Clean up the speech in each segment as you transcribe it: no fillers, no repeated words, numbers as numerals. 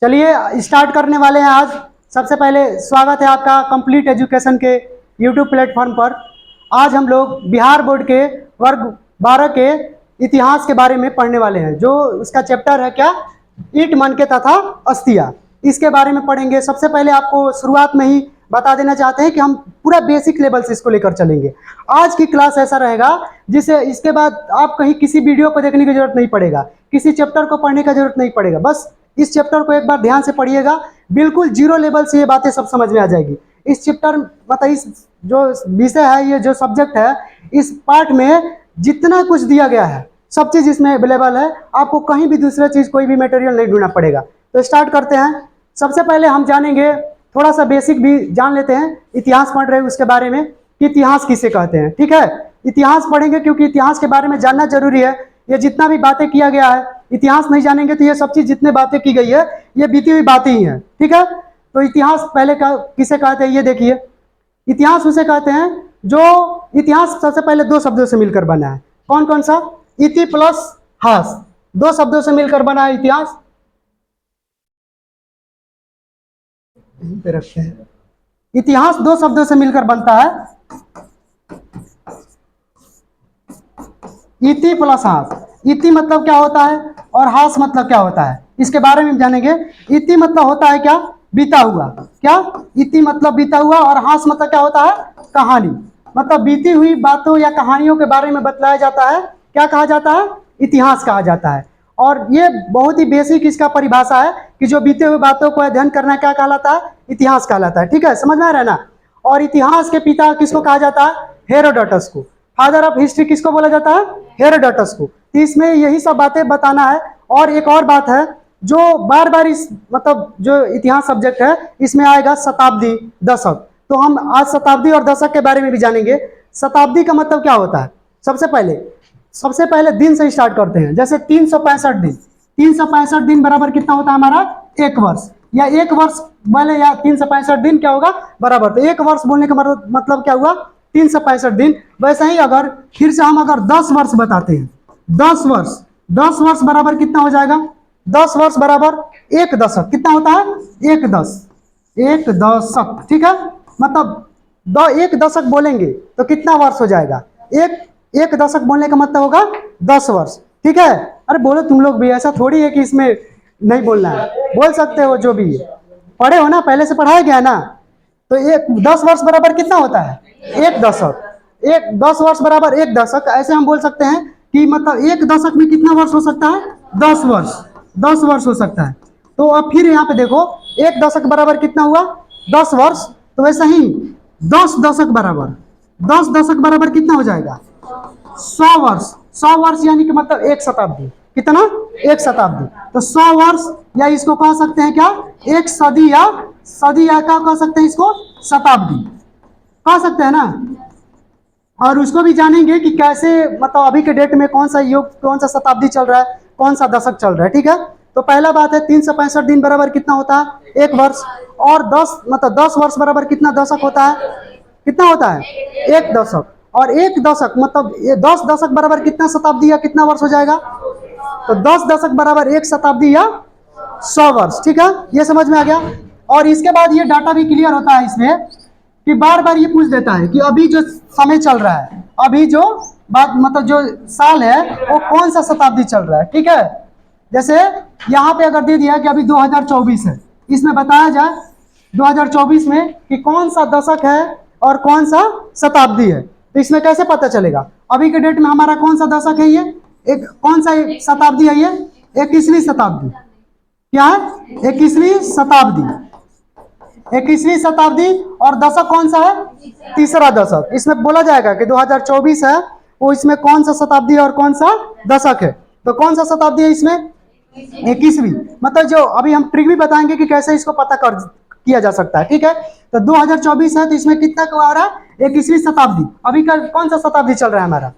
चलिए स्टार्ट करने वाले हैं आज। सबसे पहले स्वागत है आपका कंप्लीट एजुकेशन के यूट्यूब प्लेटफॉर्म पर। आज हम लोग बिहार बोर्ड के वर्ग 12 के इतिहास के बारे में पढ़ने वाले हैं। जो उसका चैप्टर है क्या, ईंट मनके तथा अस्थियां, इसके बारे में पढ़ेंगे। सबसे पहले आपको शुरुआत में ही बता देना चाहते हैं कि हम पूरा बेसिक लेवल से इसको लेकर चलेंगे। आज की क्लास ऐसा रहेगा जिसे इसके बाद आप कहीं किसी वीडियो को देखने की जरूरत नहीं पड़ेगा, किसी चैप्टर को पढ़ने की जरूरत नहीं पड़ेगा। बस इस चैप्टर को एक बार ध्यान से पढ़िएगा, बिल्कुल जीरो लेवल से ये बातें सब समझ में आ जाएगी। इस चैप्टर मतलब इस जो विषय है, ये जो सब्जेक्ट है, इस पार्ट में जितना कुछ दिया गया है सब चीज़ इसमें अवेलेबल है। आपको कहीं भी दूसरा चीज़ कोई भी मटेरियल नहीं ढूंढना पड़ेगा। तो स्टार्ट करते हैं। सबसे पहले हम जानेंगे, थोड़ा सा बेसिक भी जान लेते हैं, इतिहास पढ़ रहे हैं उसके बारे में कि इतिहास किसे कहते हैं। ठीक है, इतिहास पढ़ेंगे क्योंकि इतिहास के बारे में जानना जरूरी है। ये जितना भी बातें किया गया है, इतिहास नहीं जानेंगे तो ये सब चीज जितने बातें की गई है ये बीती हुई बातें ही हैं। ठीक है, तो इतिहास पहले किसे कहते हैं ये देखिए। इतिहास उसे कहते हैं जो इतिहास सबसे पहले दो शब्दों से मिलकर बना है। कौन कौन सा? इति प्लस हास, दो शब्दों से मिलकर बना है इतिहास। यहीं पे रखते हैं। इतिहास दो शब्दों से मिलकर बनता है, इति प्लस हास। इति मतलब क्या होता है और हास मतलब क्या होता है, इसके बारे में जानेंगे। इति मतलब होता है क्या, बीता हुआ। क्या? इति मतलब बीता हुआ, और हास मतलब क्या होता है, कहानी। मतलब बीती हुई बातों या कहानियों के बारे में बतलाया जाता है। क्या कहा जाता है? इतिहास कहा जाता है। और ये बहुत ही बेसिक इसका परिभाषा है कि जो बीते हुए बातों को अध्ययन करना क्या कहलाता है, इतिहास कहलाता है। ठीक है, समझ में आ रहा है ना। और इतिहास के पिता किसको कहा जाता है? हेरोडोटस को। फादर ऑफ हिस्ट्री किसको बोला जाता है? हेरोडोटस को। तो इसमें यही सब बातें बताना है। और एक और बात है जो बार बार इस मतलब जो इतिहास सब्जेक्ट है इसमें आएगा, शताब्दी, दशक। तो हम आज शताब्दी और दशक के बारे में भी जानेंगे। शताब्दी का मतलब क्या होता है? सबसे पहले दिन से स्टार्ट करते हैं। जैसे 365 दिन, 365 दिन बराबर कितना होता है हमारा? एक वर्ष। या एक वर्ष बोले या 365 दिन क्या होगा बराबर। तो एक वर्ष बोलने का मतलब क्या हुआ? 365 दिन। वैसे ही अगर फिर से हम अगर 10 वर्ष बताते हैं, 10 वर्ष, 10 वर्ष बराबर कितना हो जाएगा? 10 वर्ष बराबर एक दशक। कितना होता है? एक दशक। ठीक है, मतलब एक दशक बोलेंगे तो कितना वर्ष हो जाएगा? एक दशक बोलने का मतलब होगा 10 वर्ष। ठीक है, अरे बोलो तुम लोग भी, ऐसा थोड़ी है कि इसमें नहीं बोलना है, बोल सकते हो। जो भी पढ़े हो ना, पहले से पढ़ाया गया ना। तो एक 10 वर्ष बराबर कितना होता है? एक दशक। 10 वर्ष बराबर एक दशक। ऐसे हम बोल सकते हैं कि मतलब एक दशक में कितना वर्ष हो सकता है? 10 वर्ष। 10 वर्ष हो सकता है। तो अब फिर यहाँ पे देखो, एक दशक बराबर कितना हुआ? 10 वर्ष। तो वैसे ही 10 दशक बराबर कितना हो जाएगा? 100 वर्ष। 100 वर्ष यानी कि मतलब एक शताब्दी। कितना? एक शताब्दी। तो 100 वर्ष, या इसको कह सकते हैं क्या, एक सदी, या क्या कह सकते हैं इसको? शताब्दी कह सकते हैं ना। और उसको भी जानेंगे कि कैसे मतलब अभी के डेट में कौन सा युग, कौन सा शताब्दी चल रहा है, कौन सा दशक चल रहा है। ठीक है, तो पहला बात है 365 दिन बराबर कितना होता है? एक वर्ष। और 10 वर्ष बराबर कितना दशक होता है? कितना होता है? एक दशक। और एक दशक मतलब 10 दशक बराबर कितना शताब्दी या कितना वर्ष हो जाएगा? तो 10 दशक बराबर एक शताब्दी या 100 वर्ष। ठीक है, ये समझ में आ गया। और इसके बाद ये डाटा भी क्लियर होता है इसमें कि बार बार ये पूछ देता है कि अभी जो समय चल रहा है, अभी जो बात मतलब जो साल है वो कौन सा शताब्दी चल रहा है। ठीक है, जैसे यहाँ पे अगर दे दिया कि अभी 2024 है, इसमें बताया जाए 2024 में कि कौन सा दशक है और कौन सा शताब्दी है। तो इसमें कैसे पता चलेगा अभी के डेट में हमारा कौन सा दशक है? ये एक कौन सा शताब्दी है? ये 21वीं शताब्दी। क्या है? 21वीं शताब्दी। 21वीं शताब्दी। और दशक कौन सा है? तीसरा दशक। इसमें बोला जाएगा कि 2024 है वो, इसमें कौन सा शताब्दी है और कौन सा दशक है। तो कौन सा शताब्दी है इसमें? 21वीं। मतलब जो अभी हम ट्रिक भी बताएंगे कि कैसे इसको पता किया जा सकता है। ठीक है, तो 2024 है तो इसमें कितना आ रहा है? 21वीं शताब्दी। अभी का कौन सा शताब्दी चल रहा है हमारा?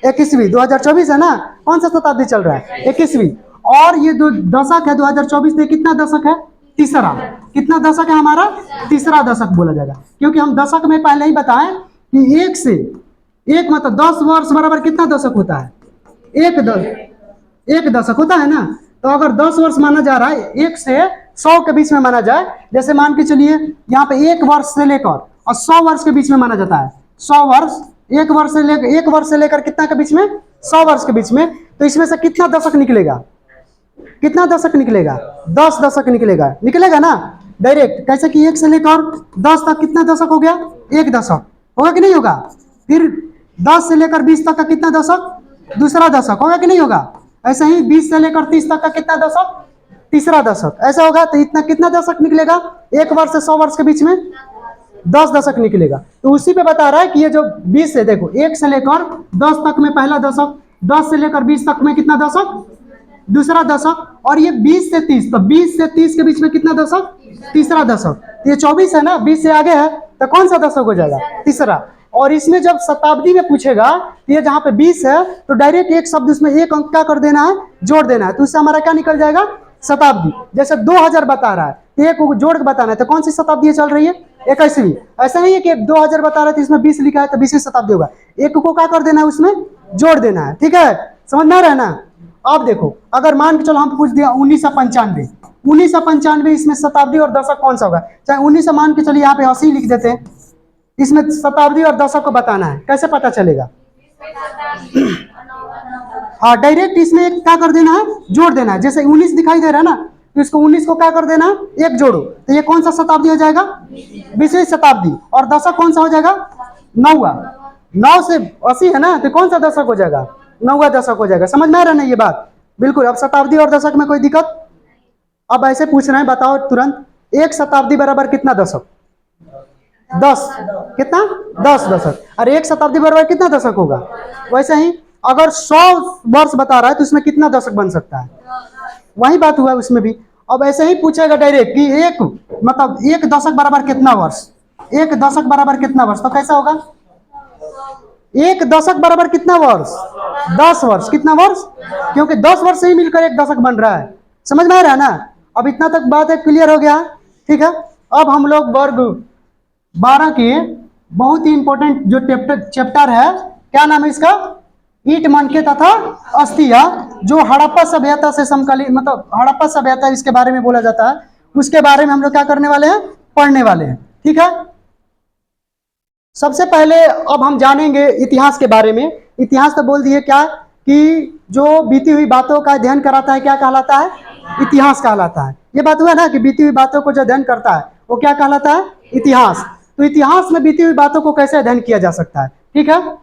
21वीं। 2024 है ना, कौन सा शताब्दी चल रहा है? 21वीं। और ये जो दशक है 2024 में कितना दशक है? तीसरा। कितना दशक है हमारा? तीसरा दशक बोला जाएगा, क्योंकि हम दशक में पहले ही बताएं कि एक से एक मतलब 10 वर्ष बराबर कितना दशक होता है? एक दशक होता है ना। तो अगर 10 वर्ष माना जा रहा है, एक से 100 के बीच में माना जाए, जैसे मान के चलिए यहाँ पे 1 वर्ष से लेकर और 100 वर्ष के बीच में माना जाता है। 100 वर्ष, 1 वर्ष से लेकर कितना के बीच में, 100 वर्ष के बीच में, तो इसमें से कितना दशक निकलेगा, कितना दशक निकलेगा, 10 दशक निकलेगा, निकलेगा ना डायरेक्ट। कैसे कि 1 से लेकर 10 तक कितना दशक हो गया, 1 दशक होगा कि नहीं होगा। फिर 10 से लेकर 20 तक का कितना दशक, दूसरा दशक होगा कि नहीं होगा। ऐसे ही 20 से लेकर 30 तक का कितना दशक, तीसरा दशक, ऐसा होगा। तो इतना कितना दशक निकलेगा, 1 वर्ष से 100 वर्ष के बीच में 10 दशक निकलेगा। तो उसी पे बता रहा है कि ये जो 20 से देखो 1 से लेकर 10 तक में पहला दशक, 10 से लेकर 20 तक में कितना दशक, दूसरा दशक, और ये 20 से 30, तो 20 से 30 के बीच में कितना दशक, तीसरा दशक। ये 24 है ना, 20 से आगे है, तो कौन सा दशक हो जाएगा, तीसरा। और इसमें जब शताब्दी में पूछेगा तो ये जहाँ पे 20 है तो डायरेक्ट एक शब्द उसमें एक अंक क्या कर देना है, जोड़ देना है, तो उससे हमारा क्या निकल जाएगा, शताब्दी। जैसे 2000 बता रहा है तो एक को जोड़ के बताना है, तो कौन सी शताब्दी चल रही है, 21वीं। ऐसा नहीं है कि 2000 बता रहा है तो इसमें 20 लिखा है तो 20वीं शताब्दी होगा, एक को क्या कर देना है, उसमें जोड़ देना है। ठीक है, समझ में आ रहा है ना। अब देखो अगर मान के चलो हम पूछ दिया 1995, 1995 इसमें शताब्दी और दशक कौन सा होगा। चाहे 19 मान के चलिए यहाँ पे 80 लिख देते हैं, इसमें शताब्दी और दशक को बताना है, कैसे पता चलेगा। हाँ डायरेक्ट इसमें एक क्या कर देना है, जोड़ देना है। जैसे 19 दिखाई दे रहा है ना, तो इसको 19 को क्या कर देना है, एक जोड़ो, तो ये कौन सा शताब्दी हो जाएगा, 20वीं शताब्दी। और दशक कौन सा हो जाएगा, 9वां। 9 से 80 है ना, तो कौन सा दशक हो जाएगा, 9वां दशक हो जाएगा। समझ में आ रहा है ना ये बात, बिल्कुल। अब शताब्दी और दशक में कोई दिक्कत। अब ऐसे पूछ रहे हैं, बताओ तुरंत, 1 शताब्दी बराबर कितना दशक, 10, कितना, 10 दशक। और 1 शताब्दी बराबर कितना दशक होगा। वैसे ही अगर 100 वर्ष बता रहा है तो उसमें कितना दशक बन सकता है, वही बात हुआ उसमें भी। अब ऐसे ही पूछेगा डायरेक्ट कि एक दशक बराबर कितना वर्ष, 1 दशक बराबर कितना वर्ष, तो कैसा होगा, 1 दशक बराबर कितना वर्ष, 10 वर्ष। कितना वर्ष, क्योंकि 10 वर्ष से ही मिलकर 1 दशक बन रहा है। समझ में आ रहा है ना। अब इतना तक बात है, क्लियर हो गया। ठीक है, अब हम लोग वर्ग 12 के बहुत ही इंपॉर्टेंट जो चैप्टर है, क्या नाम है इसका, ईंट मनके तथा अस्थिया, जो हड़प्पा सभ्यता से समकालीन, मतलब हड़प्पा सभ्यता इसके बारे में बोला जाता है, उसके बारे में हम लोग क्या करने वाले हैं, पढ़ने वाले हैं। ठीक है, सबसे पहले अब हम जानेंगे इतिहास के बारे में। इतिहास तो बोल दिए क्या कि जो बीती हुई बातों का अध्ययन कराता है क्या कहलाता है, इतिहास कहलाता है। ये बात हुआ ना कि बीती हुई बातों को जो अध्ययन करता है वो क्या कहलाता है, इतिहास। तो इतिहास में बीती हुई बातों को कैसे अध्ययन किया जा सकता है। ठीक है,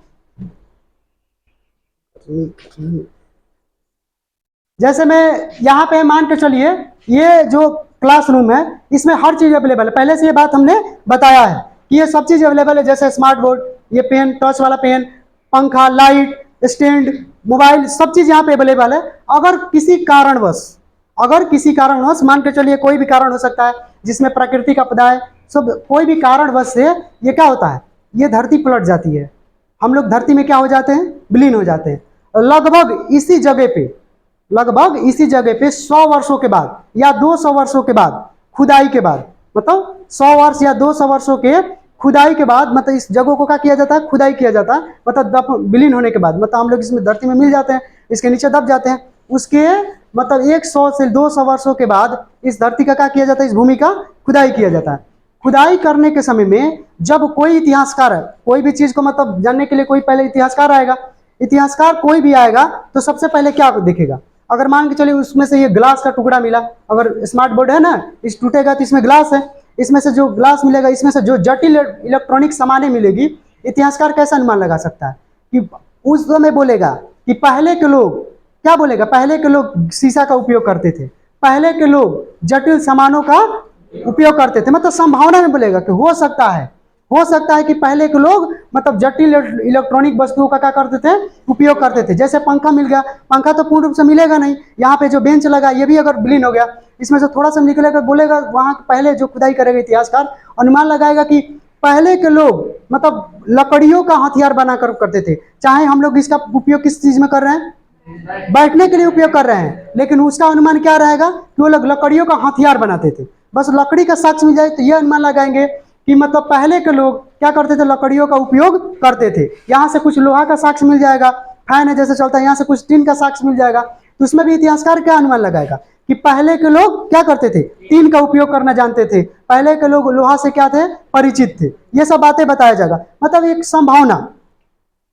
जैसे मैं यहाँ पे मान के चलिए, ये जो क्लासरूम है इसमें हर चीज अवेलेबल है। पहले से ये बात हमने बताया है कि ये सब चीज अवेलेबल है, जैसे स्मार्ट बोर्ड, ये पेन, टच वाला पेन, पंखा, लाइट, स्टैंड, मोबाइल, सब चीज यहाँ पे अवेलेबल है। अगर किसी कारणवश मान के चलिए, कोई भी कारण हो सकता है जिसमें प्राकृतिक आपदाएं, सब कोई भी कारणवश से ये क्या होता है, ये धरती पलट जाती है, हम लोग धरती में क्या हो जाते हैं, विलीन हो जाते हैं। लगभग इसी जगह पे 100 वर्षों के बाद या 200 वर्षों के बाद खुदाई के बाद, मतलब 100 वर्ष या 200 वर्षों के खुदाई के बाद, मतलब इस जगह को क्या किया जाता है, खुदाई किया जाता है, मतलब विलीन होने के बाद, मतलब हम लोग इसमें धरती में मिल जाते हैं, इसके नीचे दब जाते हैं। उसके मतलब 100 से 200 वर्षों के बाद इस धरती का क्या किया जाता है, इस भूमि का खुदाई किया जाता है। खुदाई करने के समय में जब कोई इतिहासकार है, कोई भी चीज को मतलब जानने के लिए कोई पहले इतिहासकार आएगा, इतिहासकार कोई भी आएगा तो सबसे पहले क्या देखेगा। अगर मान के चलिए उसमें से ये ग्लास का टुकड़ा मिला, अगर स्मार्ट बोर्ड है ना, इस टूटेगा तो इसमें ग्लास है, इसमें से जो ग्लास मिलेगा, इसमें से जो जटिल इलेक्ट्रॉनिक सामानें मिलेगी, इतिहासकार कैसा अनुमान लगा सकता है कि उस समय बोलेगा कि पहले के लोग क्या बोलेगा, पहले के लोग शीशा का उपयोग करते थे, पहले के लोग जटिल सामानों का उपयोग करते थे, मतलब संभावना में बोलेगा कि हो सकता है कि पहले के लोग मतलब जटिल इलेक्ट्रॉनिक वस्तुओं का क्या करते थे, उपयोग करते थे। जैसे पंखा मिल गया, पंखा तो पूर्ण रूप से मिलेगा नहीं, यहाँ पे जो बेंच लगा ये भी अगर विलीन हो गया, इसमें से थोड़ा सा निकलेगा, बोलेगा वहाँ पहले जो खुदाई करेगा इतिहासकार अनुमान लगाएगा कि पहले के लोग मतलब लकड़ियों का हथियार बना कर करते थे। चाहे हम लोग इसका उपयोग किस चीज में कर रहे हैं, बैठने के लिए उपयोग कर रहे हैं, लेकिन उसका अनुमान क्या रहेगा कि वो लोग लकड़ियों का हथियार बनाते थे। बस लकड़ी का साक्ष्य मिल जाए तो ये अनुमान लगाएंगे कि मतलब पहले के लोग क्या करते थे, लकड़ियों का उपयोग करते थे। यहाँ से कुछ लोहा का साक्ष्य मिल जाएगा, फैन है जैसे चलता है, यहाँ से कुछ टीन का साक्ष्य मिल जाएगा, तो उसमें भी इतिहासकार क्या अनुमान लगाएगा कि पहले के लोग क्या करते थे, तीन का उपयोग करना जानते थे, पहले के लोग लोहा से क्या थे, परिचित थे। ये सब बातें बताया जाएगा, मतलब एक संभावना,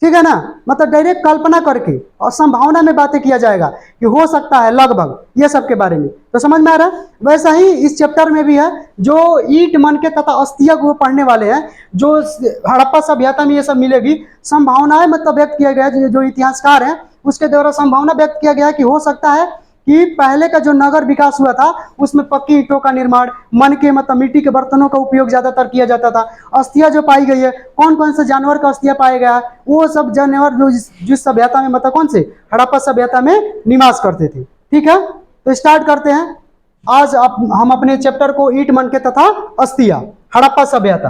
ठीक है ना, मतलब डायरेक्ट कल्पना करके और संभावना में बातें किया जाएगा कि हो सकता है, लगभग, ये सब के बारे में। तो समझ में आ रहा है। वैसा ही इस चैप्टर में भी है, जो ईंट मनके तथा अस्थिया को पढ़ने वाले हैं, जो हड़प्पा सभ्यता में ये सब मिलेगी, संभावनाएं मतलब व्यक्त किया गया है, जो इतिहासकार हैं उसके द्वारा संभावना व्यक्त किया गया है कि हो सकता है कि पहले का जो नगर विकास हुआ था उसमें पक्की ईंटों का निर्माण, मन के मतलब मिट्टी के बर्तनों का उपयोग ज्यादातर किया जाता था। अस्थियां जो पाई गई है, कौन कौन से जानवर का अस्थिया पाया गया है, वो सब जानवर जो जिस सभ्यता में मतलब कौन से, हड़प्पा सभ्यता में निवास करते थे। ठीक है, तो स्टार्ट करते हैं। आज हम अपने चैप्टर को ईंट मनके तथा अस्थिया, हड़प्पा सभ्यता।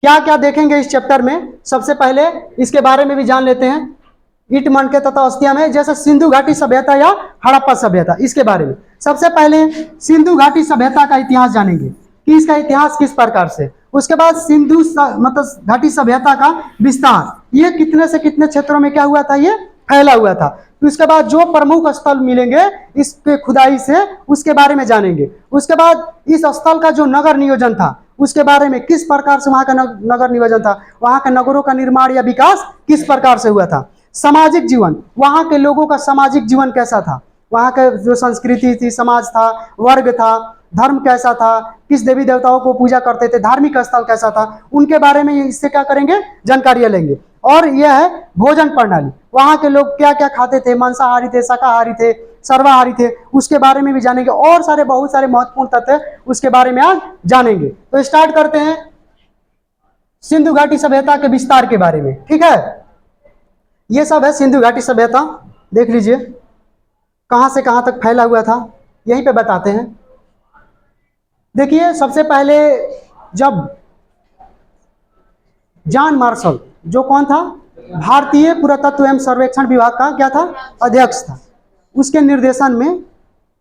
क्या क्या देखेंगे इस चैप्टर में, सबसे पहले इसके बारे में भी जान लेते हैं। ईंट मनके तथा अस्थिया में जैसे सिंधु घाटी सभ्यता या हड़प्पा सभ्यता, इसके बारे में सबसे पहले सिंधु घाटी सभ्यता का इतिहास जानेंगे कि इसका इतिहास किस प्रकार से। उसके बाद सिंधु मतलब घाटी सभ्यता का विस्तार, ये कितने से कितने क्षेत्रों में क्या हुआ था, ये फैला हुआ था। तो उसके बाद जो प्रमुख स्थल मिलेंगे इसके खुदाई से, उसके बारे में जानेंगे। उसके बाद इस स्थल का जो नगर नियोजन था उसके बारे में, किस प्रकार से वहां का नगर नियोजन था, वहां के नगरों का निर्माण या विकास किस प्रकार से हुआ था। सामाजिक जीवन, वहां के लोगों का सामाजिक जीवन कैसा था, वहां का जो संस्कृति थी, समाज था, वर्ग था, धर्म कैसा था, किस देवी देवताओं को पूजा करते थे, धार्मिक स्थल कैसा था, उनके बारे में इससे क्या करेंगे, जानकारियां लेंगे। और यह है भोजन प्रणाली, वहां के लोग क्या क्या खाते थे, मांसाहारी थे, शाकाहारी थे, सर्वाहारी थे, उसके बारे में भी जानेंगे। और सारे बहुत सारे महत्वपूर्ण तथ्य उसके बारे में आज जानेंगे। तो स्टार्ट करते हैं सिंधु घाटी सभ्यता के विस्तार के बारे में। ठीक है, ये सब है सिंधु घाटी सभ्यता, देख लीजिए कहां से कहां तक फैला हुआ था, यहीं पे बताते हैं। देखिए सबसे पहले जब जॉन मार्शल, जो कौन था, भारतीय पुरातत्व एवं सर्वेक्षण विभाग का क्या था, अध्यक्ष था, उसके निर्देशन में,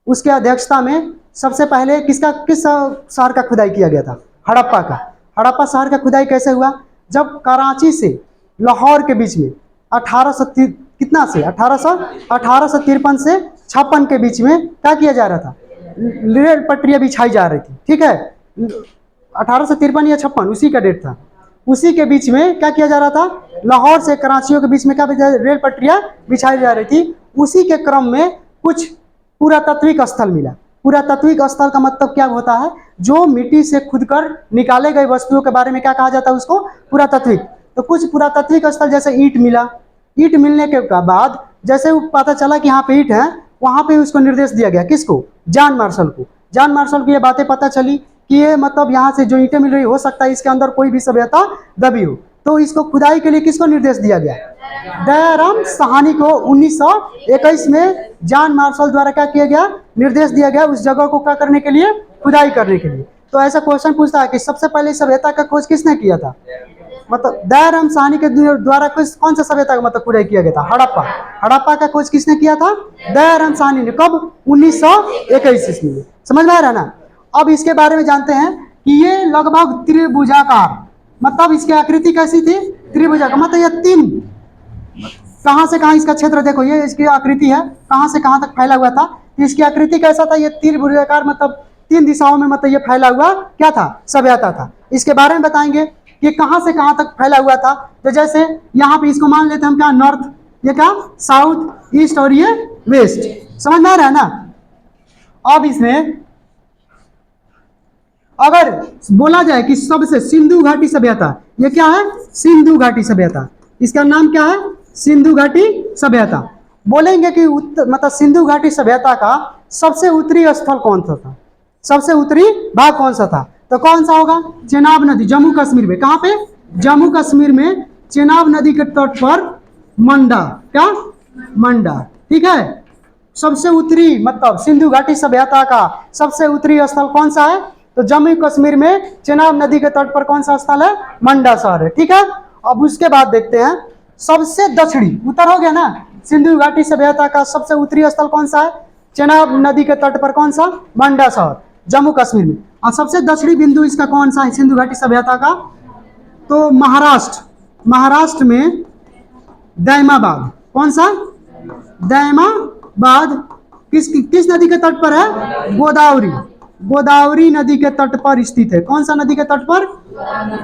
उसके अध्यक्षता में सबसे पहले किस शहर का खुदाई किया गया था, हड़प्पा का। हड़प्पा शहर का खुदाई कैसे हुआ, जब कराची से लाहौर के बीच में 1853 से 56 के बीच में क्या किया जा रहा था, रेल पटरियां बिछाई जा रही थी। ठीक है, 1853 या 56 उसी का डेट था। उसी के बीच में क्या किया जा रहा था, लाहौर से कराचियों के बीच में क्या रेल पटरियां बिछाई जा रही थी। उसी के क्रम में कुछ पुरातात्विक स्थल मिला। पुरातात्विक स्थल का मतलब क्या होता है, जो मिट्टी से खुदकर निकाले गए वस्तुओं के बारे में क्या कहा जाता है, उसको पुरातात्विक। तो कुछ पुरातात्विक स्थल जैसे ईंट मिला, ईंट मिलने के बाद जैसे वो पता चला कि यहाँ पे ईंट है, वहां पे उसको निर्देश दिया गया, किसको, जॉन मार्शल को। जॉन मार्शल को ये बातें पता चली कि ये मतलब यहाँ से जो ईंटें मिल रही, हो सकता है इसके अंदर कोई भी सभ्यता दबी हो। तो इसको खुदाई के लिए किसको निर्देश दिया गया, दयाराम साहनी को 1921 में जॉन मार्शल द्वारा क्या किया गया, निर्देश दिया गया उस जगह को क्या करने के लिए, खुदाई करने के लिए। तो ऐसा क्वेश्चन पूछता है कि सबसे पहले सभ्यता का खोज किसने किया था, मतलब दयाराम साहनी के द्वारा कौन सा सभ्यता का मतलब खुदाई किया गया था, हड़प्पा। हड़प्पा का खोज किसने किया था, दयाराम साहनी ने। कब, 1921 ईस्वी में। समझ में आ रहा है ना। अब इसके बारे में जानते हैं कि ये लगभग त्रिभुजाकार, मतलब इसकी आकृति कैसी थी, त्रिभुजाकार, मतलब ये तीन, कहां से कहां इसका क्षेत्र देखो, ये इसकी आकृति है, कहां से कहां तक फैला हुआ था। तो इसकी आकृति कैसा था, ये त्रिभुजाकार, मतलब तीन दिशाओं में मतलब ये फैला हुआ क्या था, सभ्यता था। इसके बारे में बताएंगे कि कहां से कहां तक फैला हुआ था। तो जैसे यहाँ पे इसको मान लेते हैं हम क्या, नॉर्थ, ये क्या साउथ, ईस्ट और ये वेस्ट। समझ में आ रहा है ना। अब इसमें अगर बोला जाए कि सबसे सिंधु घाटी सभ्यता, ये क्या है, सिंधु घाटी सभ्यता, इसका नाम क्या है, सिंधु घाटी सभ्यता। बोलेंगे कि मतलब सिंधु घाटी सभ्यता का सबसे उत्तरी स्थल कौन सा था, सबसे उत्तरी भाग कौन सा था, तो कौन सा होगा, चेनाब नदी, जम्मू कश्मीर में। कहां पे, जम्मू कश्मीर में चेनाब नदी के तट पर मंडा, क्या, मंडा। ठीक है, सबसे उत्तरी मतलब सिंधु घाटी सभ्यता का सबसे उत्तरी स्थल कौन सा है, तो जम्मू कश्मीर में चेनाब नदी के तट पर कौन सा स्थल है, मंडा शहर है। ठीक है, अब उसके बाद देखते हैं सबसे दक्षिणी, उत्तर हो गया ना, सिंधु घाटी सभ्यता का सबसे उत्तरी स्थल कौन सा है, चेनाब नदी के तट पर कौन सा, मंडा शहर, जम्मू कश्मीर में। और सबसे दक्षिणी बिंदु इसका कौन सा है, सिंधु घाटी सभ्यता का, तो महाराष्ट्र, महाराष्ट्र में दैमाबाद, कौन सा, दैमाबाद किस किस नदी के तट पर है? गोदावरी। गोदावरी नदी के तट पर स्थित है। कौन सा नदी के तट पर?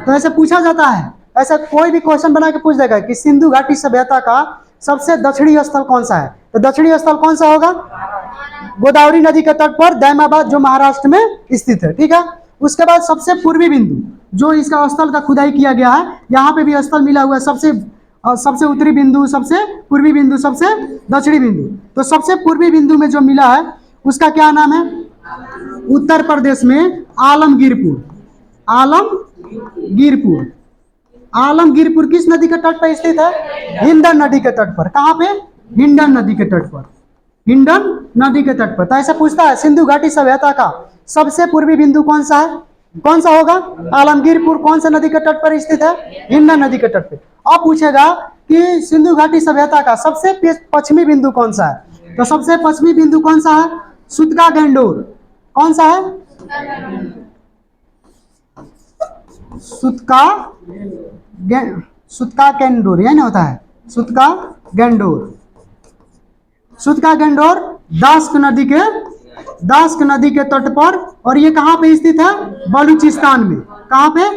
तो ऐसे पूछा जाता है, ऐसा कोई भी क्वेश्चन बना के पूछ देगा कि सिंधु घाटी सभ्यता का सबसे दक्षिणी स्थल कौन सा है, तो दक्षिणी स्थल कौन सा होगा? गोदावरी नदी के तट पर दैमाबाद, जो महाराष्ट्र में स्थित है। ठीक है, उसके बाद सबसे पूर्वी बिंदु जो इसका स्थल का खुदाई किया गया है, यहाँ पे भी स्थल मिला हुआ है, सबसे उत्तरी बिंदु, सबसे पूर्वी बिंदु, सबसे दक्षिणी बिंदु। तो सबसे पूर्वी बिंदु में जो मिला है उसका क्या नाम है? उत्तर प्रदेश में आलमगीरपुर। आलमगीरपुर। आलमगीरपुर किस नदी के तट पर स्थित है? हिंडन नदी के तट पर। कहाँ पे? हिंडन नदी के तट पर। हिंडन नदी के तट पर। तो ऐसा पूछता है सिंधु घाटी सभ्यता का सबसे पूर्वी बिंदु कौन सा है? कौन सा होगा? आलमगीरपुर। कौन सा नदी के तट पर स्थित है? हिंडन नदी के तट पे। अब पूछेगा कि सिंधु घाटी सभ्यता का सबसे पश्चिमी बिंदु कौन सा है? तो सबसे पश्चिमी बिंदु कौन सा है? सुतका गंडोर। कौन सा है? सुतका गंडोर, यही ना होता है? सुतका गंडोर। सुतका गंडोर दास्क नदी के तट पर। और ये कहाँ पे स्थित है? बलूचिस्तान में। कहाँ पे?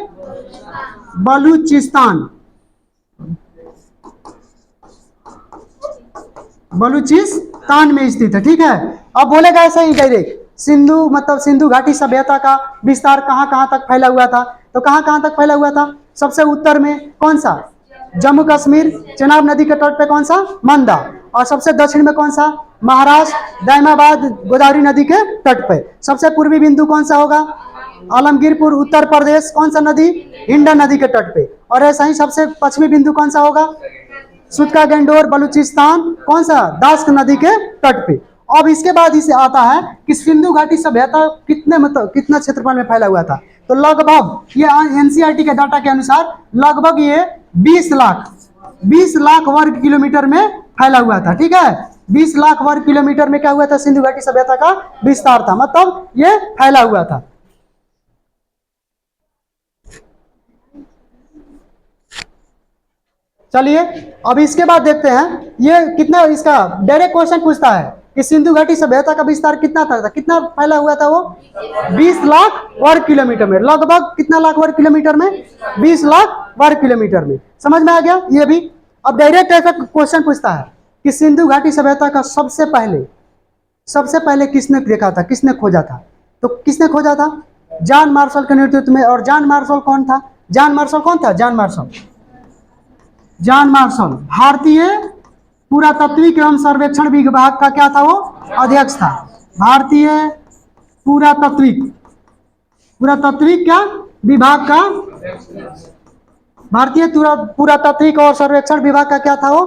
बलूचिस्तान में स्थित है। ठीक है, अब बोलेगा ऐसा ही डायरेक्ट, सिंधु घाटी सभ्यता का विस्तार कहाँ कहाँ तक फैला हुआ था? तो कहाँ कहाँ तक फैला हुआ था? सबसे उत्तर में कौन सा? जम्मू कश्मीर, चेनाब नदी के तट पे कौन सा? मंदा। और सबसे दक्षिण में कौन सा? महाराष्ट्र, दैमाबाद, गोदावरी नदी के तट पे। सबसे पूर्वी बिंदु कौन सा होगा? आलमगीरपुर। उत्तर प्रदेश कौन सा नदी? हिंडन नदी के तट पे। और ऐसा ही सबसे पश्चिमी बिंदु कौन सा होगा? सुतका गंडोर, बलूचिस्तान। कौन सा? दास्क नदी के तट पे। अब इसके बाद इसे आता है कि सिंधु घाटी सभ्यता कितना क्षेत्रफल में फैला हुआ था? तो लगभग ये एनसीईआरटी के डाटा के अनुसार लगभग ये 20 लाख वर्ग किलोमीटर में फैला हुआ था। ठीक है, 20 लाख वर्ग किलोमीटर में क्या हुआ था? सिंधु घाटी सभ्यता का विस्तार था, मतलब ये फैला हुआ था। चलिए अब इसके बाद देखते हैं ये कितना, इसका डायरेक्ट क्वेश्चन पूछता है कि सिंधु घाटी सभ्यता का विस्तार कितना था, कितना फैला हुआ था? वो 20 लाख वर्ग किलोमीटर में। लगभग कितना लाख वर्ग किलोमीटर में? 20 लाख वर्ग किलोमीटर में। समझ में आ गया ये भी? अब डायरेक्ट ऐसा क्वेश्चन पूछता है कि सिंधु घाटी सभ्यता का सबसे पहले किसने देखा था, किसने खोजा था? तो किसने खोजा था? जॉन मार्शल के नेतृत्व में। और जॉन मार्शल कौन था? जॉन मार्शल भारतीय पुरातत्विक एवं सर्वेक्षण विभाग का क्या था? वो अध्यक्ष था। भारतीय पुरातत्विक क्या विभाग का? भारतीय पुरातत्विक और सर्वेक्षण विभाग का क्या था वो?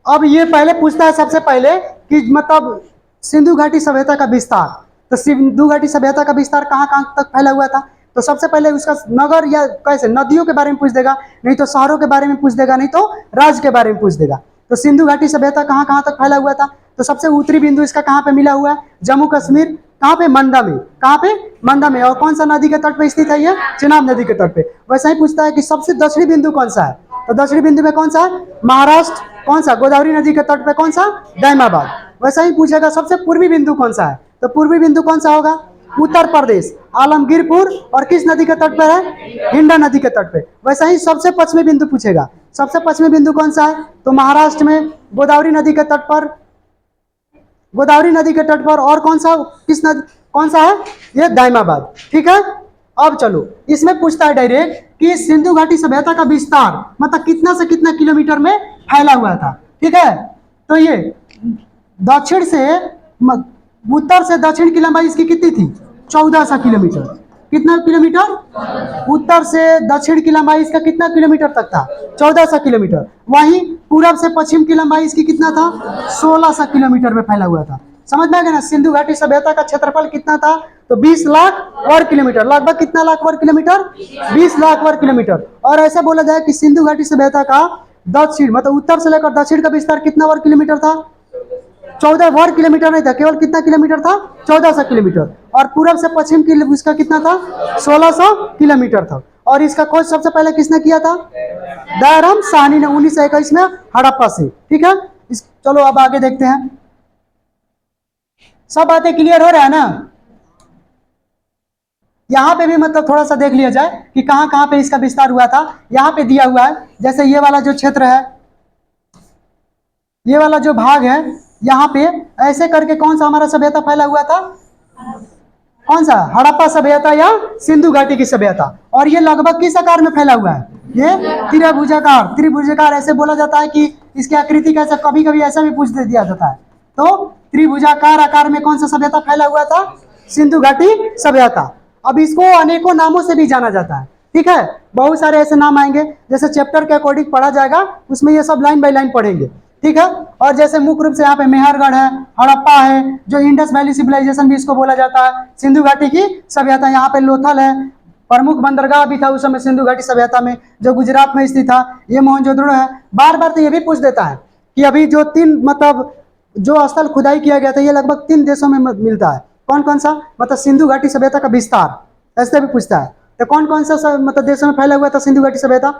अब ये पहले पूछता है सबसे पहले कि मतलब सिंधु घाटी सभ्यता का विस्तार, तो सिंधु घाटी सभ्यता का विस्तार कहाँ कहाँ तक फैला हुआ था? तो सबसे पहले उसका नगर या कैसे नदियों के बारे में पूछ देगा, नहीं तो शहरों के बारे में पूछ देगा, नहीं तो राज्य के बारे में पूछ देगा। तो सिंधु घाटी सभ्यता कहाँ कहाँ तक फैला हुआ था? तो सबसे उत्तरी बिंदु इसका कहाँ पे मिला हुआ है? जम्मू कश्मीर। कहाँ पे? मंदा में। कहाँ पे? मंदा में। और कौन सा नदी के तट पे स्थित है ये? चेनाब नदी के तट पे। वैसा ही पूछता है कि सबसे दक्षिणी बिंदु कौन सा है? तो दक्षिणी बिंदु में कौन सा है? महाराष्ट्र। कौन सा? गोदावरी नदी के तट पे कौन सा? दैमाबाद। वैसा ही पूछेगा सबसे पूर्वी बिंदु कौन सा है? तो पूर्वी बिंदु कौन सा होगा? उत्तर प्रदेश, आलमगीरपुर। और किस नदी के तट पर है? हिंडन नदी के तट पे। वैसा ही सबसे पश्चिमी बिंदु पूछेगा, सबसे पश्चिमी बिंदु कौन सा है? तो महाराष्ट्र में गोदावरी नदी के तट पर। और कौन सा है? ये दैमाबाद। ठीक है, अब चलो इसमें पूछता है डायरेक्ट कि सिंधु घाटी सभ्यता का विस्तार मतलब कितना से कितना किलोमीटर में फैला हुआ था। ठीक है, तो ये दक्षिण से उत्तर से दक्षिण की लंबाई इसकी कितनी थी? 1400 किलोमीटर। कितना किलोमीटर? उत्तर से दक्षिण की लंबाई इसका कितना किलोमीटर तक था? 1400 किलोमीटर। वहीं पूरब से पश्चिम की लंबाई इसकी कितना था? 1600 किलोमीटर में फैला हुआ था। समझ में आ गया ना? सिंधु घाटी सभ्यता का क्षेत्रफल कितना था? तो 20 लाख वर्ग किलोमीटर। लगभग कितना लाख वर्ग किलोमीटर? 20 लाख वर्ग किलोमीटर। और ऐसा बोला जाए कि सिंधु घाटी सभ्यता का दक्षिण मतलब उत्तर से लेकर दक्षिण का विस्तार कितना वर्ग किलोमीटर था? 14 वर्ग किलोमीटर नहीं था, केवल कितना किलोमीटर था? 1400 किलोमीटर। और पूरब से पश्चिम की इसका कितना था? 1600 किलोमीटर था। और इसका खोज सबसे पहले किसने किया था? दयाराम साहनी ने 1921 में हड़प्पा से। ठीक है, चलो अब आगे देखते हैं। सब बातें क्लियर हो रहा है ना? यहां पे भी मतलब थोड़ा सा देख लिया जाए कि कहां कहां पे इसका विस्तार हुआ था। यहां पे दिया हुआ है, जैसे ये वाला जो क्षेत्र है, ये वाला जो भाग है, यहाँ पे ऐसे करके कौन सा हमारा सभ्यता फैला हुआ था? कौन सा? हड़प्पा सभ्यता या सिंधु घाटी की सभ्यता। और ये लगभग किस आकार में फैला हुआ है? ये त्रिभुजाकार। त्रिभुजाकार ऐसे बोला जाता है कि इसकी आकृति कैसा, कभी कभी ऐसा भी पूछ दिया जाता है। तो त्रिभुजाकार आकार में कौन सा सभ्यता फैला हुआ था? सिंधु घाटी सभ्यता। अब इसको अनेकों नामों से भी जाना जाता है। ठीक है, बहुत सारे ऐसे नाम आएंगे, जैसे चैप्टर के अकॉर्डिंग पढ़ा जाएगा, उसमें ये सब लाइन बाय लाइन पढ़ेंगे। ठीक है, और जैसे मुख्य रूप से यहाँ पे मेहरगढ़ है, हड़प्पा है, जो इंडस वैली सिविलाइजेशन भी इसको बोला जाता है, सिंधु घाटी की सभ्यता। यहाँ पे लोथल है, प्रमुख बंदरगाह भी था उस समय सिंधु घाटी सभ्यता में, जो गुजरात में स्थित था। ये मोहनजोदड़ो है। बार बार तो ये भी पूछ देता है कि अभी जो 3 मतलब जो स्थल खुदाई किया गया था, ये लगभग 3 देशों में मिलता है। कौन कौन सा? मतलब सिंधु घाटी सभ्यता का विस्तार ऐसे भी पूछता है। तो कौन कौन सा मतलब देशों में फैला हुआ था सिंधु घाटी सभ्यता?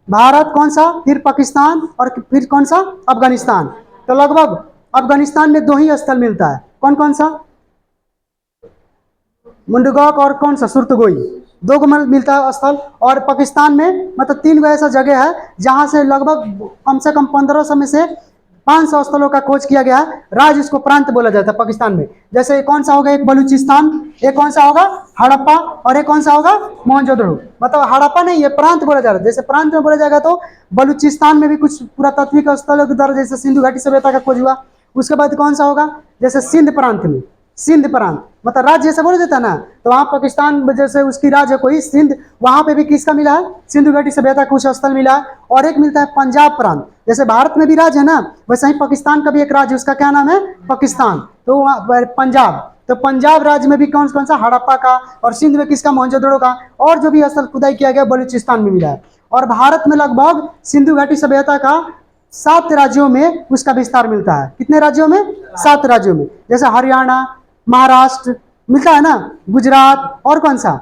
भारत कौन सा, फिर पाकिस्तान, और फिर कौन सा? अफगानिस्तान। तो लगभग अफगानिस्तान में 2 ही स्थल मिलता है। कौन कौन सा? मुंडगौक और कौन सा? सुरतगोई। 2 को मिलता है स्थल। और पाकिस्तान में मतलब 3 गो ऐसा जगह है जहां से लगभग कम से कम 1500 में से 500 स्थलों का खोज किया गया है। राज्य इसको प्रांत बोला जाता है पाकिस्तान में। जैसे कौन सा होगा? एक बलूचिस्तान, एक कौन सा होगा? हड़प्पा, और एक कौन सा होगा? मोहनजोदड़ो। मतलब हड़प्पा नहीं, ये प्रांत बोला जा रहा है। जैसे प्रांत में बोला जाएगा तो बलूचिस्तान में भी कुछ पुरातात्विक स्थलों के द्वारा जैसे सिंधु घाटी सभ्यता का खोज हुआ। उसके बाद कौन सा होगा? जैसे सिंध प्रांत में, सिंध प्रांत मतलब राज्य जैसे बोला जाता है ना, तो वहाँ पाकिस्तान जैसे उसकी राज्य कोई सिंध, वहाँ पे भी किसका मिला है? सिंधु घाटी सभ्यता का कुछ स्थल मिला है। और एक मिलता है पंजाब प्रांत। जैसे भारत में भी राज्य है ना, वैसे ही पाकिस्तान का भी एक राज्य, उसका क्या नाम है? पाकिस्तान। तो पंजाब, तो पंजाब राज्य में भी कौन कौन सा? हड़प्पा का। और सिंध में किसका? मोहनजोदड़ो का। और जो भी स्थल खुदाई किया गया बलूचिस्तान में मिला है। और भारत में लगभग सिंधु घाटी सभ्यता का 7 राज्यों में उसका विस्तार मिलता है। कितने राज्यों में? 7 राज्यों में। जैसे हरियाणा, महाराष्ट्र मिलता है ना, गुजरात, और कौन सा?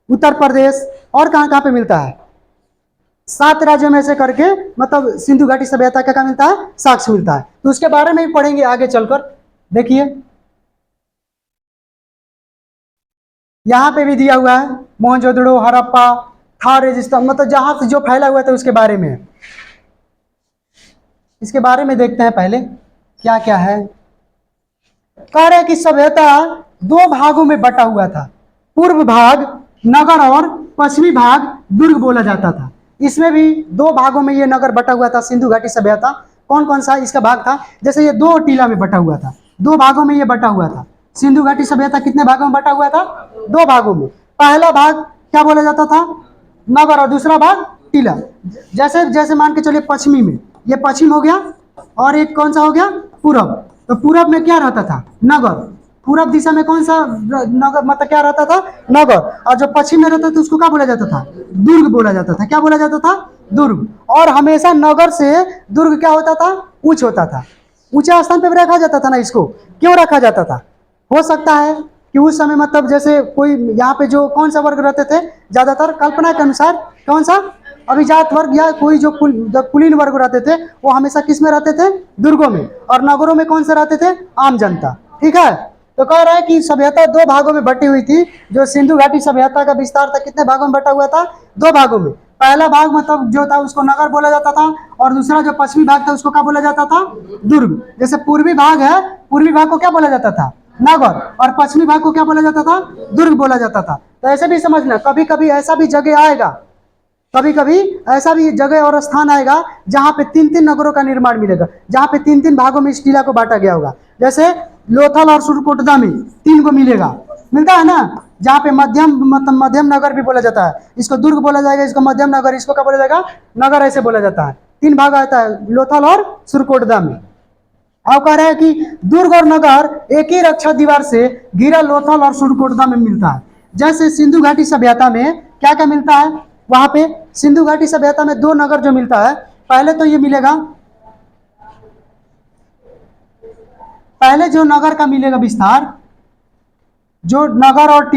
उत्तर प्रदेश, और कहां कहां पे मिलता है? 7 राज्यों में से करके मतलब सिंधु घाटी सभ्यता का क्या मिलता है? साक्ष्य मिलता है। तो उसके बारे में भी पढ़ेंगे आगे चलकर। देखिए यहां पे भी दिया हुआ है मोहनजोदड़ो, हड़प्पा, थार रेगिस्तान, मतलब जहां से जो फैला हुआ था उसके बारे में। इसके बारे में देखते हैं पहले क्या क्या है। कह रहे हैं कि सभ्यता 2 भागों में बटा हुआ था। पूर्व भाग नगर और पश्चिमी भाग दुर्ग बोला जाता था। इसमें भी 2 भागों में ये नगर बटा हुआ था सिंधु घाटी सभ्यता। कौन कौन सा इसका भाग था? जैसे ये 2 टीला में बटा हुआ था, 2 भागों में ये बटा हुआ था। सिंधु घाटी सभ्यता कितने भागों में बटा हुआ था? 2 भागों में। पहला भाग क्या बोला जाता था? नगर, और दूसरा भाग टीला। जैसे जैसे मान के चलिए पश्चिमी में, ये पश्चिम हो गया, और एक कौन सा हो गया? पूरब। तो पूरब में क्या रहता था? नगर। पूरब दिशा में कौन सा नगर मतलब क्या रहता था? नगर। और जो पश्चिम में रहता था उसको क्या बोला जाता था? दुर्ग बोला जाता था। क्या बोला जाता था? दुर्ग। और हमेशा नगर से दुर्ग क्या होता था? उच्च होता था। ऊंचे स्थान पे भी रखा जाता था ना इसको। क्यों रखा जाता था? हो सकता है कि उस समय मतलब जैसे कोई यहाँ पे जो कौन सा वर्ग रहते थे ज्यादातर, कल्पना के अनुसार कौन सा? अभिजात वर्ग या कोई जो कुलीन वर्ग रहते थे वो हमेशा किस में रहते थे? दुर्गों में। और नगरों में कौन से रहते थे? आम जनता। ठीक है, तो कह रहा है कि सभ्यता 2 भागों में बटी हुई थी। जो सिंधु घाटी सभ्यता का विस्तार था कितने भागों में बटा हुआ था? 2 भागों में। पहला भाग मतलब जो था उसको नगर बोला जाता था, और दूसरा जो पश्चिमी भाग था उसको क्या बोला जाता था? दुर्ग। जैसे पूर्वी भाग है, पूर्वी भाग को क्या बोला जाता था? नगर, और पश्चिमी भाग को क्या बोला जाता था? दुर्ग बोला जाता था। तो ऐसे भी समझना, कभी कभी ऐसा भी जगह आएगा, कभी कभी ऐसा भी जगह और स्थान आएगा जहां पे 3-3 नगरों का निर्माण मिलेगा, जहां पे 3-3 भागों में इस टीला को बांटा गया होगा। जैसे लोथल और सुरकोटदा में 3 को मिलेगा, मिलता है ना, जहाँ पे मध्यम मतलब मध्यम नगर भी बोला जाता है। इसको दुर्ग बोला जाएगा, इसको मध्यम नगर, इसको क्या बोला जाएगा? नगर ऐसे बोला जाता है। 3 भाग आता है लोथल और सुरकोटदा में। अब कह रहे हैं कि दुर्ग और नगर एक ही रक्षा दीवार से घिरा लोथल और सुरकोटदा में मिलता है। जैसे सिंधु घाटी सभ्यता में क्या क्या मिलता है? वहां पे सिंधु घाटी सभ्यता में 2 नगर जो मिलता है, पहले तो ये मिलेगा, पहले जो नगर का मिलेगा विस्तार, जो नगर और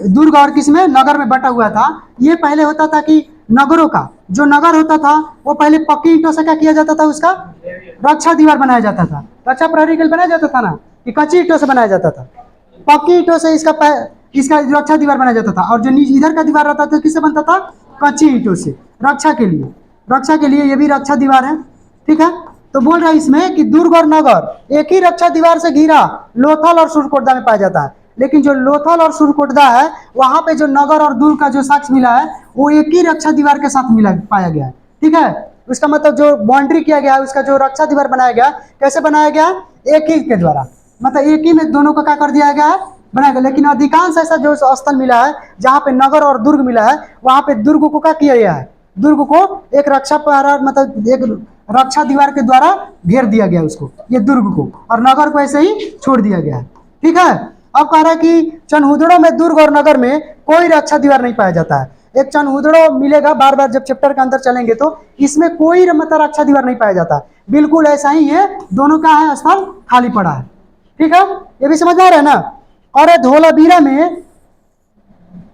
दुर्ग और किसमें नगर में बटा हुआ था। ये पहले होता था कि नगरों का जो नगर होता था वो पहले पक्की ईंटों से क्या किया जाता था, उसका रक्षा दीवार बनाया जाता था। रक्षा प्रहरी के लिए बनाया जाता था ना, कि कच्ची ईंटों से बनाया जाता था। पक्की ईंटों से इसका रक्षा दीवार बनाया जाता था। और जो इधर का दीवार रहता था किससे बनता था, कच्ची ईंटों से। रक्षा के लिए ये भी रक्षा दीवार है, ठीक है। तो बोल रहा है इसमें कि दुर्ग और नगर एक ही रक्षा दीवार से घिरा लोथल और सुरकोटदा में पाया जाता है। लेकिन जो लोथल और सुरकोटदा है वहां पे जो नगर और दुर्ग का जो साक्ष्य मिला है वो एक ही रक्षा दीवार के साथ मिला पाया गया है, ठीक है। उसका मतलब जो बाउंड्री किया गया है, उसका जो रक्षा दीवार बनाया गया, कैसे बनाया गया, एक ही के द्वारा, मतलब एक ही में दोनों को क्या कर दिया गया है, बनाया गया। लेकिन अधिकांश ऐसा जो स्थल मिला है जहाँ पे नगर और दुर्ग मिला है, वहां पे दुर्ग को क्या किया गया है, दुर्ग को एक रक्षा प्रहर मतलब एक रक्षा दीवार के द्वारा घेर दिया गया उसको, ये दुर्ग को, और नगर को ऐसे ही छोड़ दिया गया है, ठीक है। अब कह रहा है कि चनहुदड़ो में दुर्ग और नगर में कोई रक्षा दीवार नहीं पाया जाता है। एक चनहुदड़ो मिलेगा बार बार जब चैप्टर के अंदर चलेंगे तो इसमें कोई मतलब रक्षा दीवार नहीं पाया जाता, बिल्कुल ऐसा ही है, दोनों का है स्थल खाली पड़ा है, ठीक है। ये भी समझ आ रहा है ना। और धौलावीरा में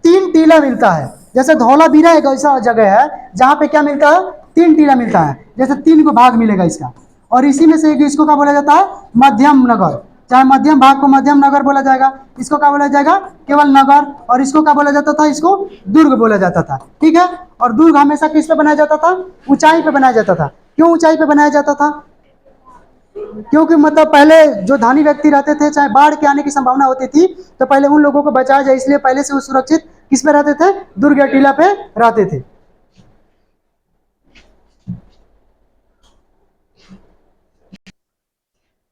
3 टीला मिलता है। जैसे धौलावीरा एक ऐसा जगह है जहाँ पे क्या मिलता है, 3 टीला मिलता है, जैसे 3 को भाग मिलेगा इसका। और इसी में से एक इसको क्या बोला जाता है, मध्यम नगर, चाहे मध्यम भाग को मध्यम नगर बोला जाएगा, इसको क्या बोला जाएगा, केवल नगर। और इसको क्या बोला जाता था, इसको दुर्ग बोला जाता था, ठीक है। और दुर्ग हमेशा किस पे बनाया जाता था, ऊंचाई पे बनाया जाता था। क्यों ऊंचाई पे बनाया जाता था, क्योंकि मतलब पहले जो धनी व्यक्ति रहते थे, चाहे बाढ़ के आने की संभावना होती थी, तो पहले उन लोगों को बचाया जाए इसलिए पहले से वो सुरक्षित किस पे रहते थे, दुर्ग या टीला पे रहते थे।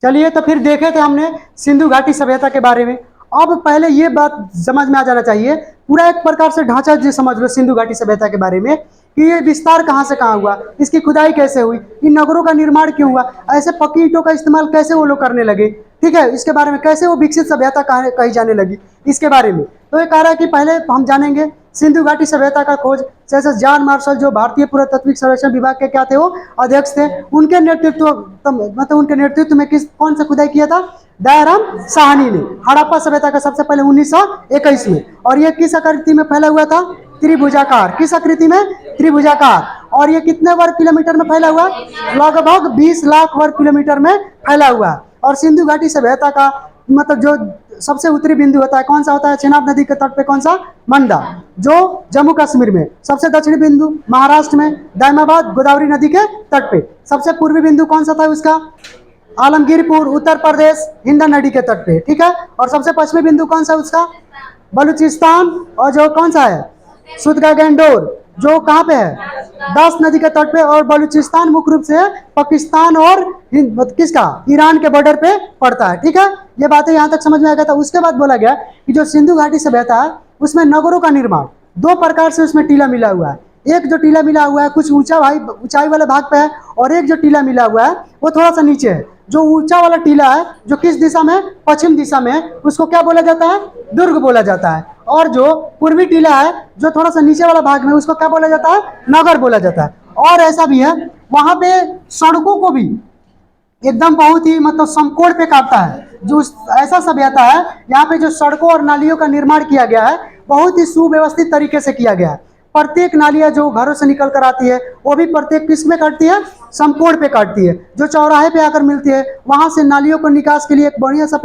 चलिए तो फिर देखे थे हमने सिंधु घाटी सभ्यता के बारे में। अब पहले ये बात समझ में आ जाना चाहिए, पूरा एक प्रकार से ढांचा जो समझ लो सिंधु घाटी सभ्यता के बारे में, कि ये विस्तार कहाँ से कहाँ हुआ, इसकी खुदाई कैसे हुई, इन नगरों का निर्माण क्यों हुआ, ऐसे पक्की ईंटों का इस्तेमाल कैसे वो लोग करने लगे, ठीक है। इसके बारे में कैसे वो विकसित सभ्यता कही जाने लगी, इसके बारे में। तो ये कह रहा है कि पहले हम जानेंगे सिंधु घाटी सभ्यता का खोज। जैसे जॉन मार्शल जो भारतीय पुरातात्विक सर्वेक्षण विभाग के क्या थे, वो अध्यक्ष थे, उनके नेतृत्व मतलब उनके नेतृत्व में कौन सा खुदाई किया था, दयाराम साहनी ने हड़प्पा सभ्यता का सबसे पहले 1921 में। और ये किस आकृति में फैला हुआ था, त्रिभुजाकार, किस आकृति में, त्रिभुजाकार। और ये कितने वर्ग किलोमीटर में फैला हुआ, लगभग 20 लाख वर्ग किलोमीटर में फैला हुआ। और सिंधु घाटी सभ्यता का मतलब जो सबसे उत्तरी बिंदु होता है कौन सा होता है, चेनाब नदी के तट पे कौन सा, मंडा, जो जम्मू कश्मीर में। सबसे दक्षिणी बिंदु महाराष्ट्र में दायमाबाद, गोदावरी नदी के तट पे। सबसे पूर्वी बिंदु कौन सा था उसका, आलमगीरपुर, उत्तर प्रदेश, हिंदा नदी के तट पे, ठीक है। और सबसे पश्चिमी बिंदु कौन सा उसका, बलूचिस्तान, और जो कौन सा है, सुदगा गैंडोर, जो कहाँ पे है, दास नदी के तट पे। और बलूचिस्तान मुख्य रूप से पाकिस्तान और किसका, ईरान के बॉर्डर पे पड़ता है, ठीक है। ये बातें यहाँ तक समझ में आ गया था। उसके बाद बोला गया कि जो सिंधु घाटी सभ्यता है उसमें नगरों का निर्माण 2 प्रकार से उसमें टीला मिला हुआ है। एक जो टीला मिला हुआ है कुछ ऊंचाई वाले भाग पे है, और एक जो टीला मिला हुआ है वो थोड़ा सा नीचे है। जो ऊंचा वाला टीला है जो किस दिशा में, पश्चिम दिशा में, उसको क्या बोला जाता है, दुर्ग बोला जाता है। और जो पूर्वी टीला है जो थोड़ा सा नीचे वाला भाग में, उसको क्या बोला जाता है, नगर बोला जाता है। और ऐसा भी है वहां पे सड़कों को भी एकदम बहुत ही मतलब समकोण पे काटता है। जो ऐसा सभ्यता है यहाँ पे जो सड़कों और नालियों का निर्माण किया गया है बहुत ही सुव्यवस्थित तरीके से किया गया है। प्रत्येक नालियाँ जो घरों से निकल कर आती है वो भी प्रत्येक किस में काटती है, समकोण पे काटती है। जो चौराहे पे आकर मिलती है वहां से नालियों को निकास के लिए एक बढ़िया सा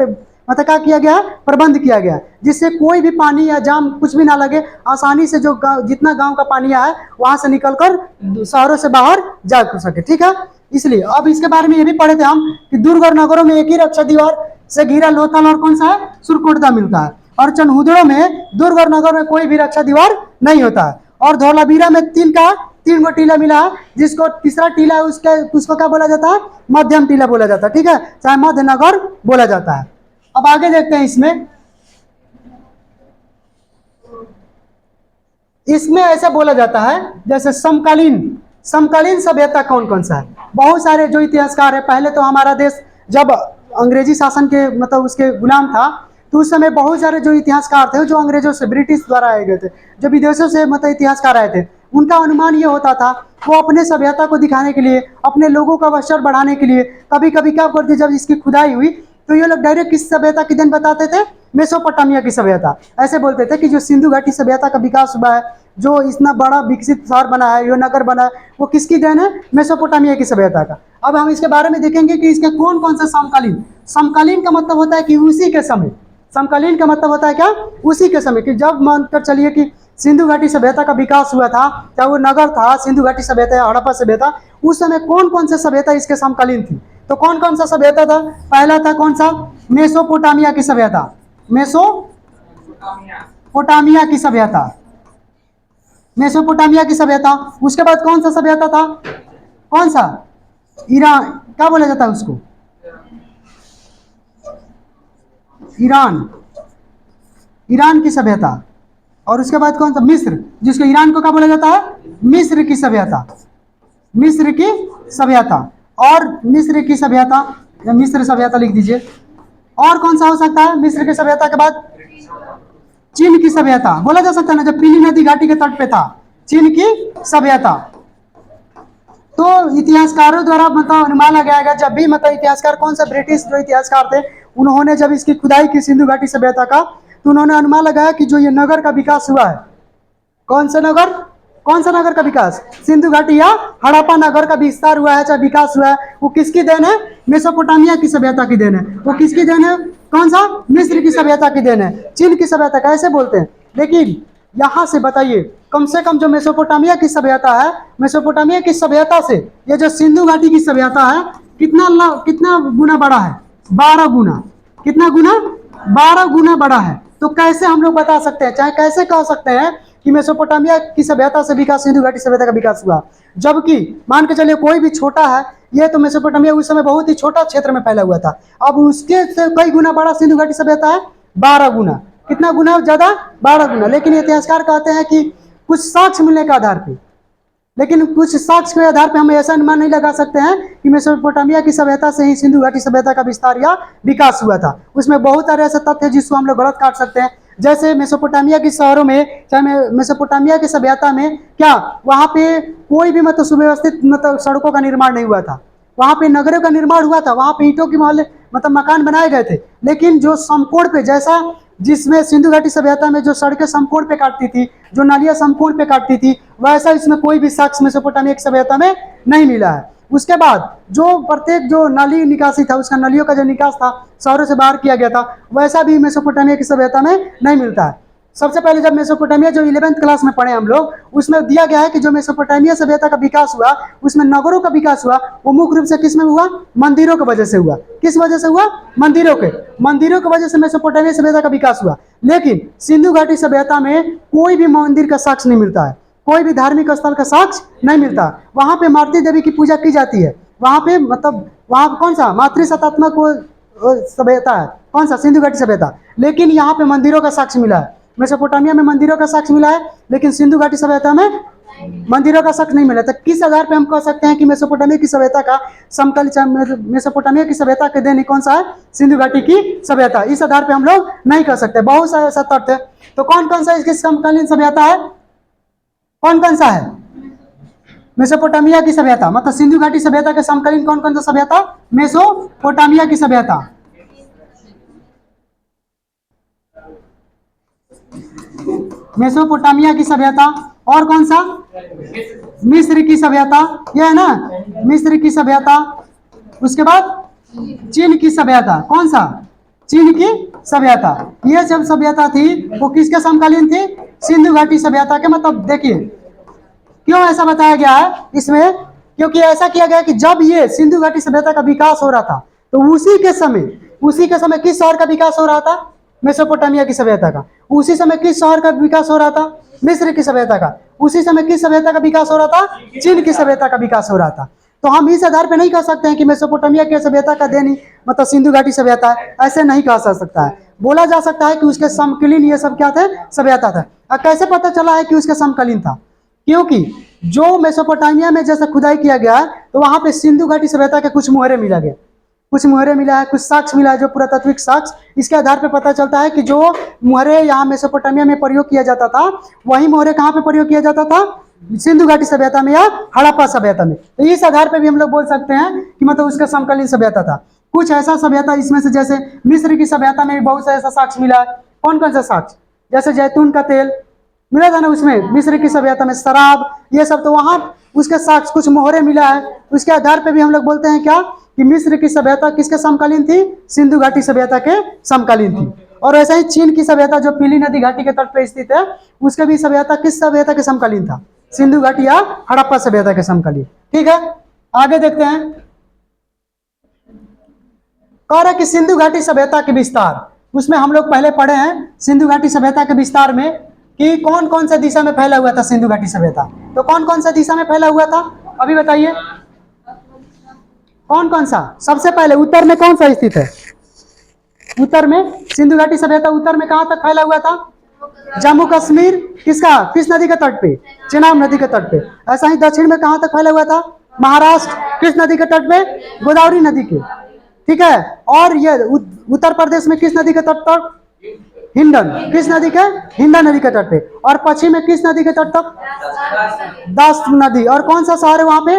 मतलब क्या किया गया, प्रबंध किया गया, जिससे कोई भी पानी या जाम कुछ भी ना लगे, आसानी से जो जितना गांव का पानी आया वहां से निकलकर शहरों से बाहर जा सके, ठीक है। इसलिए अब इसके बारे में ये भी पढ़े थे हम कि दुर्ग और नगरों में एक ही रक्षा दीवार से घिरा लोथल और कौन सा है, सुरकोटदा मिलता है। और चनहुदड़ो में दुर्ग और नगर में कोई भी रक्षा दीवार नहीं होता है। और धौलावीरा में 3 गो टीला मिला है, जिसको तीसरा टीला है उसको क्या बोला जाता है, मध्यम टीला बोला जाता है, ठीक है, चाहे मध्य नगर बोला जाता है। अब आगे देखते हैं इसमें ऐसा बोला जाता है जैसे समकालीन सभ्यता कौन कौन सा है। बहुत सारे जो इतिहासकार है, पहले तो हमारा देश जब अंग्रेजी शासन के मतलब उसके गुलाम था तो उस समय बहुत सारे जो इतिहासकार थे जो अंग्रेजों से, ब्रिटिश द्वारा आए गए थे, जो विदेशों से मतलब इतिहासकार आए थे, उनका अनुमान ये होता था वो अपने सभ्यता को दिखाने के लिए, अपने लोगों का वर्चस्व बढ़ाने के लिए कभी कभी क्या करते, जब इसकी खुदाई हुई तो ये लोग डायरेक्ट किस सभ्यता की देन बताते थे? मेसोपोटामिया की सभ्यता। ऐसे बोलते थे कि जो सिंधु घाटी सभ्यता का विकास हुआ है, जो इतना बड़ा विकसित शहर बना है, जो नगर बना है, वो किसकी देन है? मेसोपोटामिया की सभ्यता का। अब हम इसके बारे में देखेंगे कि इसके कौन कौन से समकालीन, समकालीन का मतलब होता है कि उसी के समय, समकालीन का मतलब होता है क्या? उसी के समय, कि जब मानकर चलिए कि सिंधु घाटी सभ्यता का विकास हुआ था, चाहे वो नगर था, सिंधु घाटी सभ्यता या हड़प्पा सभ्यता, उस समय कौन कौन से सभ्यता इसके समकालीन थी? तो कौन कौन सा सभ्यता था? पहला था कौन सा? मेसोपोटामिया की सभ्यता, मेसोपोटामिया की सभ्यता, मेसोपोटामिया की सभ्यता। उसके बाद कौन सा सभ्यता था? कौन सा? ईरान, क्या बोला जाता है उसको? ईरान, ईरान की सभ्यता। और उसके बाद कौन सा? मिस्र, जिसको ईरान को क्या बोला जाता है? मिस्र की सभ्यता, मिस्र की सभ्यता। और मिस्र की सभ्यता, या मिस्र सभ्यता लिख दीजिए। और कौन सा हो सकता है मिस्र की सभ्यता के बाद? चीन की सभ्यता बोला जा सकता है ना, जब पीली नदी घाटी के तट पे था, चीन की सभ्यता। तो इतिहासकारों द्वारा मतलब अनुमान लगाया गया, जब भी मतलब इतिहासकार, कौन सा ब्रिटिश जो इतिहासकार थे, उन्होंने जब इसकी खुदाई की सिंधु घाटी सभ्यता का, तो उन्होंने अनुमान लगाया कि जो ये नगर का विकास हुआ है, कौन सा नगर, कौन सा नगर का विकास? सिंधु घाटी या हड़प्पा नगर का विस्तार हुआ है, चाहे विकास हुआ है, वो किसकी देन है? मेसोपोटामिया की सभ्यता की देन है। वो किसकी देन है? कौन सा? मिस्र की सभ्यता की देन है, चीन की सभ्यता का, ऐसे बोलते हैं। लेकिन यहाँ से बताइए, कम से कम जो मेसोपोटामिया की सभ्यता है, मेसोपोटामिया की सभ्यता से ये जो सिंधु घाटी की सभ्यता है, कितना गुना बड़ा है? 12 गुना। कितना गुना? 12 गुना बड़ा है। तो कैसे हम लोग बता सकते हैं, चाहे कैसे कह सकते हैं कि मेसोपोटामिया की सभ्यता से विकास, सिंधु घाटी सभ्यता का विकास हुआ? जबकि मान के चलिए कोई भी छोटा है, ये तो मेसोपोटामिया उस समय बहुत ही छोटा क्षेत्र में फैला हुआ था, अब उसके से कई गुना बड़ा सिंधु घाटी सभ्यता है, 12 गुना। कितना गुना ज्यादा? 12 गुना। लेकिन इतिहासकार कहते हैं कि कुछ साक्ष्य मिलने के आधार पर, लेकिन कुछ साक्ष्य के आधार पर हम ऐसा अनुमान नहीं लगा सकते हैं कि मेसोपोटामिया की सभ्यता से ही सिंधु घाटी सभ्यता का विस्तार या विकास हुआ था। उसमें बहुत सारे ऐसे तथ्य जिसको हम लोग गलत काट सकते हैं। जैसे मेसोपोटामिया के शहरों में, चाहे मेसोपोटामिया की सभ्यता में, क्या वहाँ पे कोई भी मतलब सुव्यवस्थित मतलब सड़कों का निर्माण नहीं हुआ था? वहाँ पे नगरों का निर्माण हुआ था, वहाँ पे ईंटों के मोहल्ले मतलब मकान बनाए गए थे। लेकिन जो समकोण पे, जैसा जिसमें सिंधु घाटी सभ्यता में जो सड़कें समकोण पे काटती थी, जो नालियां समकोण पे काटती थी, वैसा इसमें कोई भी साक्ष्य मेसोपोटामिया की सभ्यता में नहीं मिला है। उसके बाद जो प्रत्येक जो नाली निकासी था, उसका नलियों का जो निकास था शहरों से बाहर किया गया था, वैसा भी मेसोपोटामिया की सभ्यता में नहीं मिलता है। सबसे पहले जब मेसोपोटामिया जो 11th क्लास में पढ़े हम लोग, उसमें दिया गया है कि जो मेसोपोटामिया सभ्यता का विकास हुआ, उसमें नगरों का विकास हुआ, वो मुख्य रूप से किस में हुआ? मंदिरों की वजह से हुआ। किस वजह से हुआ? मंदिरों की वजह से मेसोपोटामिया सभ्यता का विकास हुआ। लेकिन सिंधु घाटी सभ्यता में कोई भी मंदिर का साक्ष्य नहीं मिलता है, कोई भी धार्मिक स्थल का साक्ष्य नहीं मिलता। वहाँ पे मातृ देवी की पूजा की जाती है, वहाँ पे मतलब वहाँ कौन सा? मातृसत्तात्मक सभ्यता है, कौन सा? सिंधु घाटी सभ्यता। लेकिन यहाँ पे मंदिरों का साक्ष्य मिला है, मेसोपोटामिया में मंदिरों का साक्ष्य मिला है, लेकिन सिंधु घाटी सभ्यता में मंदिरों का साक्ष्य नहीं मिला। तो किस आधार पे हम कह सकते हैं कि मेसोपोटामिया की सभ्यता का समकालीन, मेसोपोटामिया की सभ्यता के देन कौन सा है? सिंधु घाटी की सभ्यता। इस आधार पे हम लोग नहीं कह सकते, बहुत सारे ऐसा तथ्य है। तो कौन कौन सा इसकी समकालीन सभ्यता है? कौन कौन सा है? मेसोपोटामिया की सभ्यता, मतलब सिंधु घाटी सभ्यता के समकालीन कौन कौन सा सभ्यता? मेसोपोटामिया की सभ्यता, मेसोपोटामिया की सभ्यता। और कौन सा? मिस्र की सभ्यता, ये है ना, मिस्र की सभ्यता। उसके बाद चीन की सभ्यता, कौन सा? चीन की सभ्यता। ये जब सभ्यता थी वो किसके समकालीन थी? सिंधु घाटी सभ्यता के। मतलब देखिए क्यों ऐसा बताया गया है इसमें, क्योंकि ऐसा किया गया कि जब ये सिंधु घाटी सभ्यता का विकास हो रहा था, तो उसी के समय किस शहर का विकास हो रहा था? मेसोपोटामिया की सभ्यता का। उसी समय किस शहर का विकास हो रहा था? मिस्र की सभ्यता का। उसी समय किस सभ्यता का विकास हो रहा था? चीन की सभ्यता का विकास हो रहा था। तो हम इस आधार पर नहीं कह सकते हैं कि मेसोपोटामिया की सभ्यता का देन मतलब सिंधु घाटी सभ्यता है, ऐसे नहीं कहा जा सकता है। बोला जा सकता है कि उसके समकालीन ये सब क्या थे? सभ्यता था। अब कैसे पता चला है कि उसके समकालीन था? क्योंकि जो मेसोपोटामिया में जैसे खुदाई किया गया है, तो वहां पे सिंधु घाटी सभ्यता के कुछ मुहरे मिला गया, कुछ मुहरे मिला है, कुछ साक्ष्य मिला है, जो पुरातात्विक साक्ष्य। इसके आधार पर पता चलता है कि जो मुहरे यहाँ मेसोपोटामिया में प्रयोग किया जाता था, वही मुहरे कहाँ पे प्रयोग किया जाता था? सिंधु घाटी सभ्यता में या हड़प्पा सभ्यता में। तो इस आधार पर भी हम लोग बोल सकते हैं कि मतलब उसका समकालीन सभ्यता था। कुछ ऐसा सभ्यता इसमें से, जैसे मिस्र की सभ्यता में भी बहुत सा ऐसा साक्ष्य मिला है। कौन कौन सा साक्ष्य? जैसे जैतून का तेल मिला था ना उसमें, मिस्र की सभ्यता में शराब, ये सब, तो वहां उसके साक्ष्य कुछ मोहरे मिला है। उसके आधार पे भी हम लोग बोलते हैं क्या, कि मिस्र की सभ्यता किसके समकालीन थी? सिंधु घाटी सभ्यता के समकालीन थी। और ऐसा ही चीन की सभ्यता जो पीली नदी घाटी के तट पर स्थित है, उसके भी सभ्यता किस सभ्यता के समकालीन था? सिंधु घाटी या हड़प्पा सभ्यता के समकालीन। ठीक है, आगे देखते हैं। कह रहा है कि सिंधु घाटी सभ्यता के विस्तार, उसमें हम लोग पहले पढ़े हैं सिंधु घाटी सभ्यता के विस्तार में कि कौन कौन सा दिशा में फैला हुआ था सिंधु घाटी सभ्यता। तो कौन कौन सा दिशा में फैला हुआ था अभी बताइए, कौन कौन सा? सबसे पहले उत्तर में कौन सा स्थित है? उत्तर में सिंधु घाटी सभ्यता उत्तर में कहां तक फैला हुआ था? जम्मू कश्मीर, किसका, किस नदी के तट पे? चेनाब नदी के तट पे। ऐसा ही दक्षिण में कहां तक फैला हुआ था? महाराष्ट्र, किस नदी के तट पे? गोदावरी नदी के। ठीक है, और ये उत्तर प्रदेश में किस नदी के तट पर? हिंडन, किस नदी के? हिंडन नदी के तट पे। और पश्चिम में किस नदी के तट तक? दास नदी। और कौन सा शहर है वहां पे?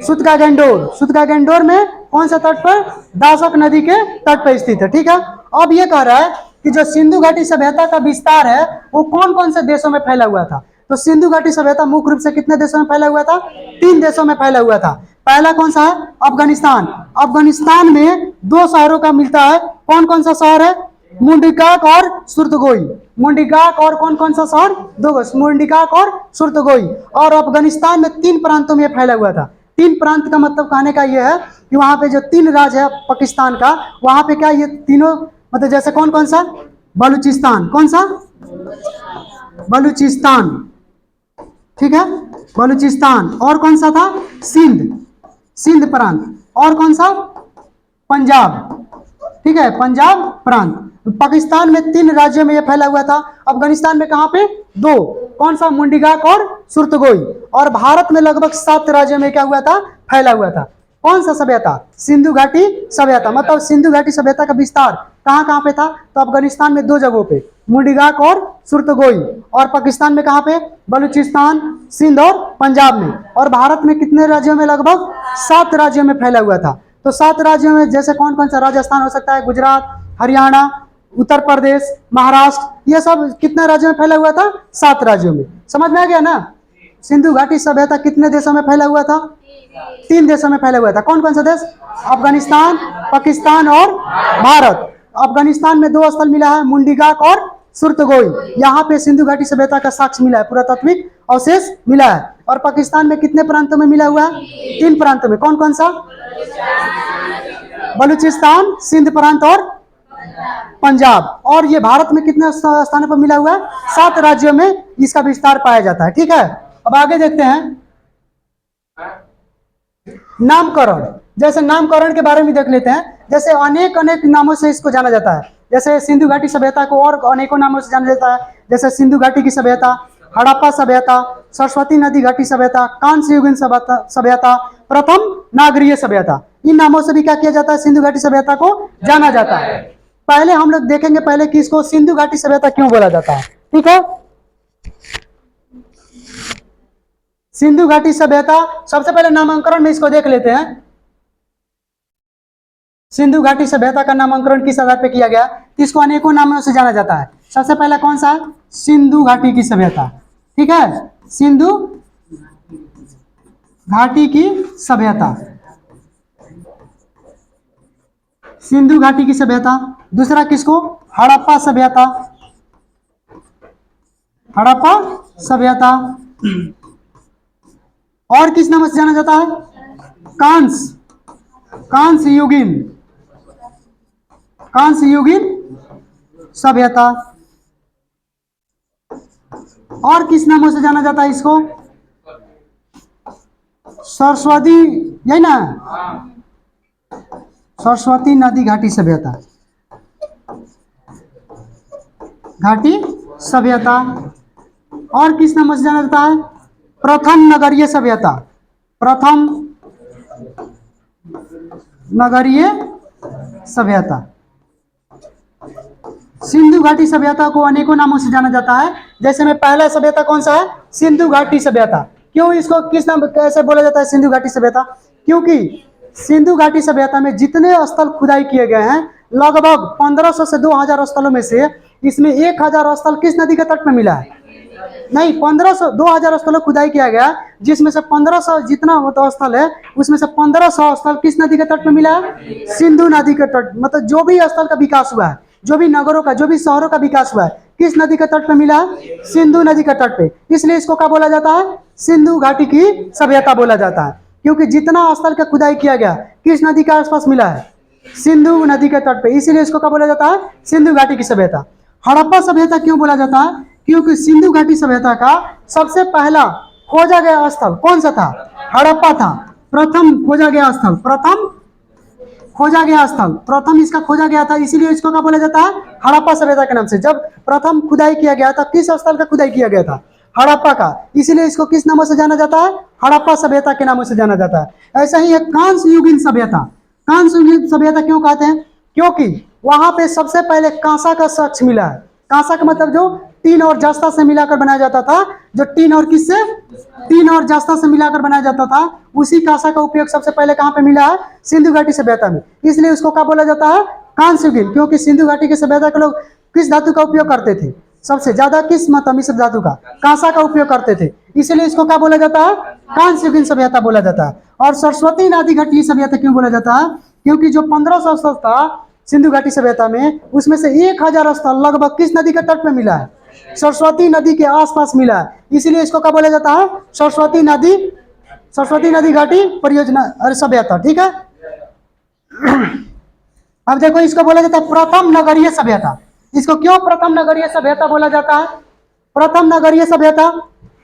सुतका गेंडोर। सुतका गेंडोर में कौन सा तट पर? दासक नदी के तट पर स्थित है। ठीक है, अब ये कह रहा है कि जो सिंधु घाटी सभ्यता का विस्तार है वो कौन कौन से देशों में फैला हुआ था। तो सिंधु घाटी सभ्यता मुख्य रूप से कितने देशों में फैला हुआ था? 3 देशों में फैला हुआ था। पहला कौन सा है? अफगानिस्तान। अफगानिस्तान में 2 शहरों का मिलता है। कौन कौन सा शहर है? मुंडिकाक और सुर्तगोई। मुंडिकाक और कौन कौन सा शहर? 2, मुंडिकाक और सुर्तगोई। और अफगानिस्तान में 3 प्रांतों में फैला हुआ था। 3 प्रांत का मतलब कहने का यह है कि वहां पे जो 3 राज्य है पाकिस्तान का, वहां पे क्या ये तीनों, मतलब जैसे कौन कौन सा? बलूचिस्तान। कौन सा? बलूचिस्तान। ठीक है, बलूचिस्तान। और कौन सा था? सिंध, सिंध प्रांत। और कौन सा? पंजाब। ठीक है, पंजाब प्रांत। पाकिस्तान में 3 राज्यों में यह फैला हुआ था। अफगानिस्तान में कहां पे? 2, कौन सा? मुंडिगाक और सुर्तगोई। और भारत में लगभग 7 राज्यों में क्या हुआ था? फैला हुआ था। कौन सा सभ्यता? सिंधु घाटी सभ्यता। मतलब सिंधु घाटी सभ्यता का विस्तार कहां कहां पे था? तो अफगानिस्तान में 2 जगहों पे, मुंडिगाक और सुर्तगोई। और पाकिस्तान में कहां पे? बलूचिस्तान, सिंध और पंजाब में। और भारत में कितने राज्यों में? लगभग 7 राज्यों में फैला हुआ था। तो 7 राज्यों में जैसे कौन कौन सा? राजस्थान हो सकता है, गुजरात, हरियाणा, उत्तर प्रदेश, महाराष्ट्र, ये सब कितने राज्यों में फैला हुआ था? 7 राज्यों में। समझ में आ गया ना? सिंधु घाटी सभ्यता कितने देशों में फैला हुआ था? 3 देशों में फैला हुआ था। कौन कौन सा देश? अफगानिस्तान, पाकिस्तान और भारत। अफगानिस्तान में 2 स्थल मिला है, मुंडिगाक और सुर्तगोई। यहाँ पे सिंधु घाटी सभ्यता का साक्ष्य मिला है, पुरातात्विक अवशेष मिला है। और पाकिस्तान में कितने प्रांतों में मिला हुआ है? 3 प्रांतों में। कौन कौन सा? बलूचिस्तान, सिंध प्रांत और पंजाब। और ये भारत में कितने स्थानों पर मिला हुआ है? 7 राज्यों में इसका विस्तार पाया जाता है। ठीक है, अब आगे देखते हैं नामकरण। जैसे नामकरण के बारे में देख लेते हैं। जैसे अनेक अनेक नामों से इसको जाना जाता है। जैसे सिंधु घाटी सभ्यता को और अनेकों नामों से जाना जाता है। जैसे सिंधु घाटी की सभ्यता, हड़प्पा सभ्यता, सरस्वती नदी घाटी सभ्यता, कांस्य युगीन सभ्यता, प्रथम नागरीय सभ्यता। इन नामों से भी क्या किया जाता है? सिंधु घाटी सभ्यता को जाना जाता है। पहले हम लोग देखेंगे पहले कि इसको सिंधु घाटी सभ्यता क्यों बोला जाता है। ठीक है, सिंधु घाटी सभ्यता, सबसे पहले नामांकन में इसको देख लेते हैं। सिंधु घाटी सभ्यता का नामकरण किस आधार पर किया गया? इसको अनेकों नामों से जाना जाता है। सबसे पहला कौन सा है? सिंधु घाटी की सभ्यता। ठीक है, सिंधु घाटी की सभ्यता, सिंधु घाटी की सभ्यता। दूसरा किसको? हड़प्पा सभ्यता, हड़प्पा सभ्यता। और किस नाम से जाना जाता है? कांस्य युगीन, कांस्य युगीन सभ्यता। और किस नामों से जाना जाता है इसको? सरस्वती, यही ना? सरस्वती नदी घाटी सभ्यता, घाटी सभ्यता। और किस नाम से जाना जाता है? प्रथम नगरीय सभ्यता, प्रथम नगरीय सभ्यता। सिंधु घाटी सभ्यता को अनेकों नामों से जाना जाता है। जैसे में पहला सभ्यता कौन सा है? सिंधु घाटी सभ्यता। क्यों इसको किस नाम कैसे बोला जाता है सिंधु घाटी सभ्यता? क्योंकि सिंधु घाटी सभ्यता में जितने स्थल खुदाई किए गए हैं, लगभग 1500 से 2000 स्थलों में से इसमें 1000 स्थल किस नदी के तट में मिला है? नहीं, 1500 2000 स्थलों खुदाई किया गया, जिसमें से 1500 जितना मतलब स्थल है उसमें से 1500 स्थल किस नदी के तट में मिला है? सिंधु नदी के तट। मतलब जो भी स्थल का विकास हुआ है, जो भी नगरों का, जो भी शहरों का विकास हुआ है, किस नदी के तट पे मिला है? सिंधु नदी के तट पे। इसलिए इसको क्या बोला जाता है? सिंधु घाटी की सभ्यता बोला जाता है, क्योंकि जितना स्थल का खुदाई किया गया किस नदी के आसपास मिला है? सिंधु नदी के तट पे। इसीलिए इसको क्या बोला जाता है? सिंधु घाटी की सभ्यता। हड़प्पा सभ्यता क्यों बोला जाता है? क्योंकि सिंधु घाटी सभ्यता का सबसे पहला खोजा गया स्थल कौन सा था? हड़प्पा था। प्रथम खोजा गया स्थल, प्रथम खोजा गया स्थल, प्रथम इसका खोजा गया था, इसीलिए इसको क्या बोला जाता है? हड़प्पा सभ्यता के नाम से। जब प्रथम खुदाई किया गया था, किस स्थल का खुदाई किया गया था? हड़प्पा का। इसीलिए इसको किस नामों से जाना जाता है? हड़प्पा सभ्यता के नामों से जाना जाता है। ऐसा ही एक कांस्य युगीन सभ्यता। कांस्य युगीन सभ्यता क्यों कहते हैं? क्योंकि वहां पे सबसे पहले कांसा का साक्ष्य मिला है। कांसा का मतलब जो टीन और जस्ता से मिलाकर बनाया जाता था, जो टीन और किससे? टीन और जस्ता से मिलाकर बनाया जाता था, उसी कांसा का उपयोग सबसे पहले कहां पे मिला है? सिंधु घाटी सभ्यता में। इसलिए उसको क्या बोला जाता है? कांस्य युगीन। क्योंकि सिंधु घाटी की सभ्यता के लोग किस धातु का उपयोग करते थे? सबसे ज्यादा किस मतलब मिश्र धातु का? कांसा का उपयोग करते थे। इसलिए इसको क्या बोला जाता है? कांस्य युगीन सभ्यता बोला जाता है। और सरस्वती नदी घाटी सभ्यता क्यों बोला जाता है? क्योंकि जो 1500 स्थल था सिंधु घाटी सभ्यता में, उसमें से 1000 स्थल लगभग किस नदी के तट पे मिला है? सरस्वती नदी के आसपास मिला है। इसीलिए इसको क्या बोला जाता है? सरस्वती नदी घाटी परियोजना और सभ्यता। ठीक है। अब देखो, इसको बोला जाता है प्रथम नगरीय सभ्यता। इसको क्यों प्रथम नगरीय सभ्यता बोला जाता है? प्रथम नगरीय सभ्यता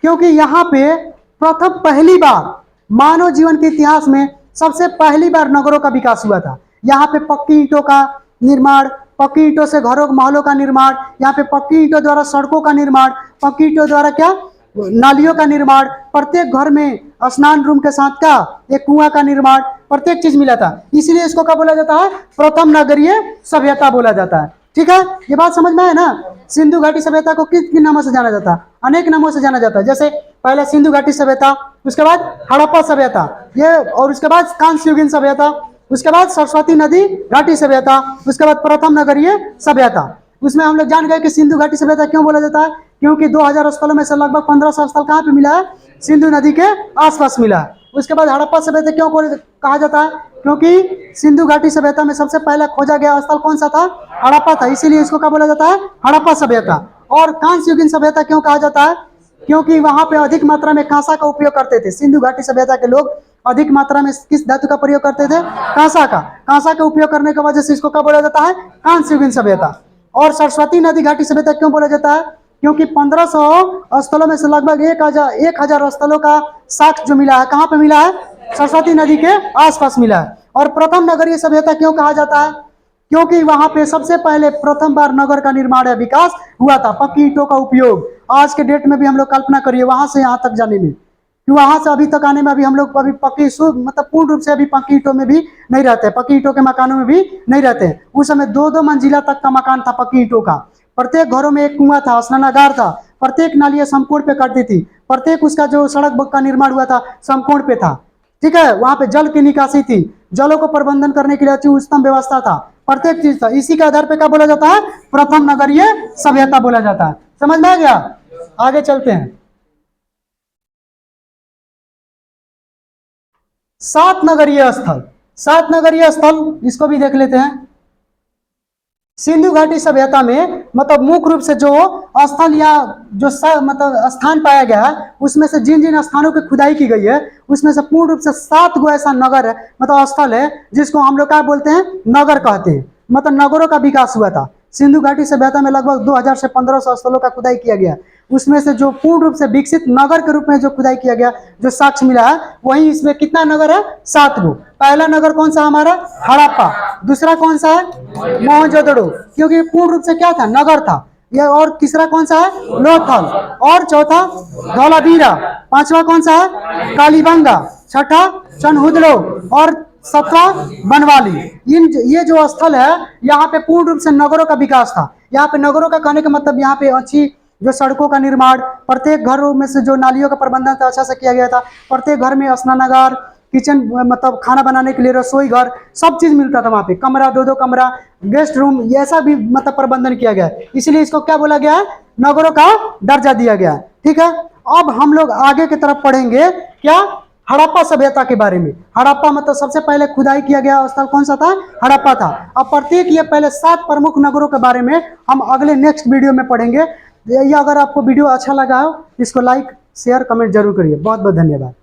क्योंकि यहाँ पे प्रथम पहली बार मानव जीवन के इतिहास में सबसे पहली बार नगरों का विकास हुआ था। यहाँ पे पक्की ईंटों का निर्माण, पक्की ईंटों से घरों महलों का निर्माण, यहाँ पे पक्की ईंटों द्वारा सड़कों का निर्माण, पक्की ईंटों द्वारा क्या नालियों का निर्माण, प्रत्येक घर में स्नान रूम के साथ क्या एक कुआं का निर्माण, प्रत्येक चीज मिला था। इसलिए इसको क्या बोला जाता है? प्रथम नगरीय सभ्यता बोला जाता है। ठीक है, ये बात समझ में है ना? सिंधु घाटी सभ्यता को किस किन नामों से जाना जाता है? अनेक नामों से जाना जाता है। जैसे पहले सिंधु घाटी सभ्यता, उसके बाद हड़प्पा सभ्यता, ये, और उसके बाद कांस्य युगीन सभ्यता, उसके बाद सरस्वती नदी घाटी सभ्यता, उसके बाद प्रथम नगरीय सभ्यता। उसमें हम लोग जान गए कि सिंधु घाटी सभ्यता क्यों बोला जाता है? क्योंकि 2000 स्थलों में से लगभग 1500 स्थल कहाँ पे मिला है? सिंधु नदी के आसपास मिला है। उसके बाद हड़प्पा सभ्यता क्यों कहा जाता है? क्योंकि सिंधु घाटी सभ्यता में सबसे पहले खोजा गया स्थल कौन सा था? हड़प्पा था। इसीलिए इसको क्या बोला जाता है? हड़प्पा सभ्यता। और कांस्य युगीन सभ्यता क्यों कहा जाता है? क्योंकि वहां पे अधिक मात्रा में कांसा का उपयोग करते थे। सिंधु घाटी सभ्यता के लोग अधिक मात्रा में किस धातु का प्रयोग करते थे? कांसा का। कांसा का उपयोग करने की वजह से इसको क्या बोला जाता है? कांस्य युगीन सभ्यता। और सरस्वती नदी घाटी सभ्यता क्यों बोला जाता है? क्योंकि 1500 स्थलों में से लगभग 1000 स्थलों का साक्ष्य जो मिला है, कहाँ पे मिला है? सरस्वती नदी के आसपास मिला है। और प्रथम नगरीय सभ्यता क्यों कहा जाता है? क्योंकि वहां पे सबसे पहले प्रथम बार नगर का निर्माण या विकास हुआ था। पक्की ईंटों का उपयोग आज के डेट में भी हम लोग कल्पना करिए, वहां से यहाँ तक जाने में, कि वहां से अभी तक आने में अभी हम लोग अभी पक्की मतलब पूर्ण रूप से अभी पक्की ईंटों में भी नहीं रहते, पक्की ईंटों के मकानों में भी नहीं रहते। उस समय 2-2 मंजिला तक का मकान था पक्की ईंटों का। प्रत्येक घरों में एक कुआं था, स्नानागार था, प्रत्येक नालियां समकोण पे करती थी, प्रत्येक उसका जो सड़क का निर्माण हुआ था समकोण पे था। ठीक है, वहां पे जल की निकासी थी, जलों को प्रबंधन करने के लिए अच्छी उत्तम व्यवस्था था, प्रत्येक चीज था। इसी के आधार पे क्या बोला जाता है? प्रथम नगरीय सभ्यता बोला जाता है। समझ में आ गया? आगे चलते हैं। 7 नगरीय स्थल। 7 नगरीय स्थल इसको भी देख लेते हैं। सिंधु घाटी सभ्यता में मतलब मुख्य रूप से जो स्थल या जो मतलब स्थान पाया गया है, उसमें से जिन जिन स्थानों की खुदाई की गई है, उसमें से पूर्ण रूप से 7 गो ऐसा नगर है, मतलब स्थल है, जिसको हम लोग क्या बोलते हैं? नगर कहते हैं। मतलब नगरों का विकास हुआ था। सिंधु घाटी सभ्यता में लगभग 2000 से 1500 स्थलों का खुदाई किया गया। उसमें से जो पूर्ण रूप से विकसित नगर के रूप में जो खुदाई किया गया, जो साक्ष्य मिला है, वही इसमें कितना नगर है? 7 गो। पहला नगर कौन सा हमारा? हड़प्पा। दूसरा कौन सा है? मोहनजोदड़ो, क्योंकि पूर्ण रूप से क्या था? नगर था ये। और तीसरा कौन सा है? लोथल। और चौथा धौलावीरा। पांचवा कौन सा है? कालीबंगा। छठा चनहुदलो। और 7वां बनवाली। ये जो स्थल है, यहाँ पे पूर्ण रूप से नगरों का विकास था। यहाँ पे नगरों का कहने का मतलब यहाँ पे अच्छी जो सड़कों का निर्माण, प्रत्येक घरों में से जो नालियों का प्रबंधन था अच्छा से किया गया था, प्रत्येक घर में स्नानागार, किचन, मतलब खाना बनाने के लिए रसोई घर, सब चीज़ मिलता था वहाँ पे, कमरा, दो दो कमरा, गेस्ट रूम, ये ऐसा भी मतलब प्रबंधन किया गया है। इसलिए इसको क्या बोला गया है, नगरों का दर्जा दिया गया है। ठीक है, अब हम लोग आगे की तरफ पढ़ेंगे क्या, हड़प्पा सभ्यता के बारे में। हड़प्पा मतलब सबसे पहले खुदाई किया गया स्थल कौन सा था, हड़प्पा था। अब प्रत्येक ये पहले 7 प्रमुख नगरों के बारे में हम अगले नेक्स्ट वीडियो में पढ़ेंगे। ये अगर आपको वीडियो अच्छा लगा हो, इसको लाइक शेयर कमेंट जरूर करिए। बहुत बहुत धन्यवाद।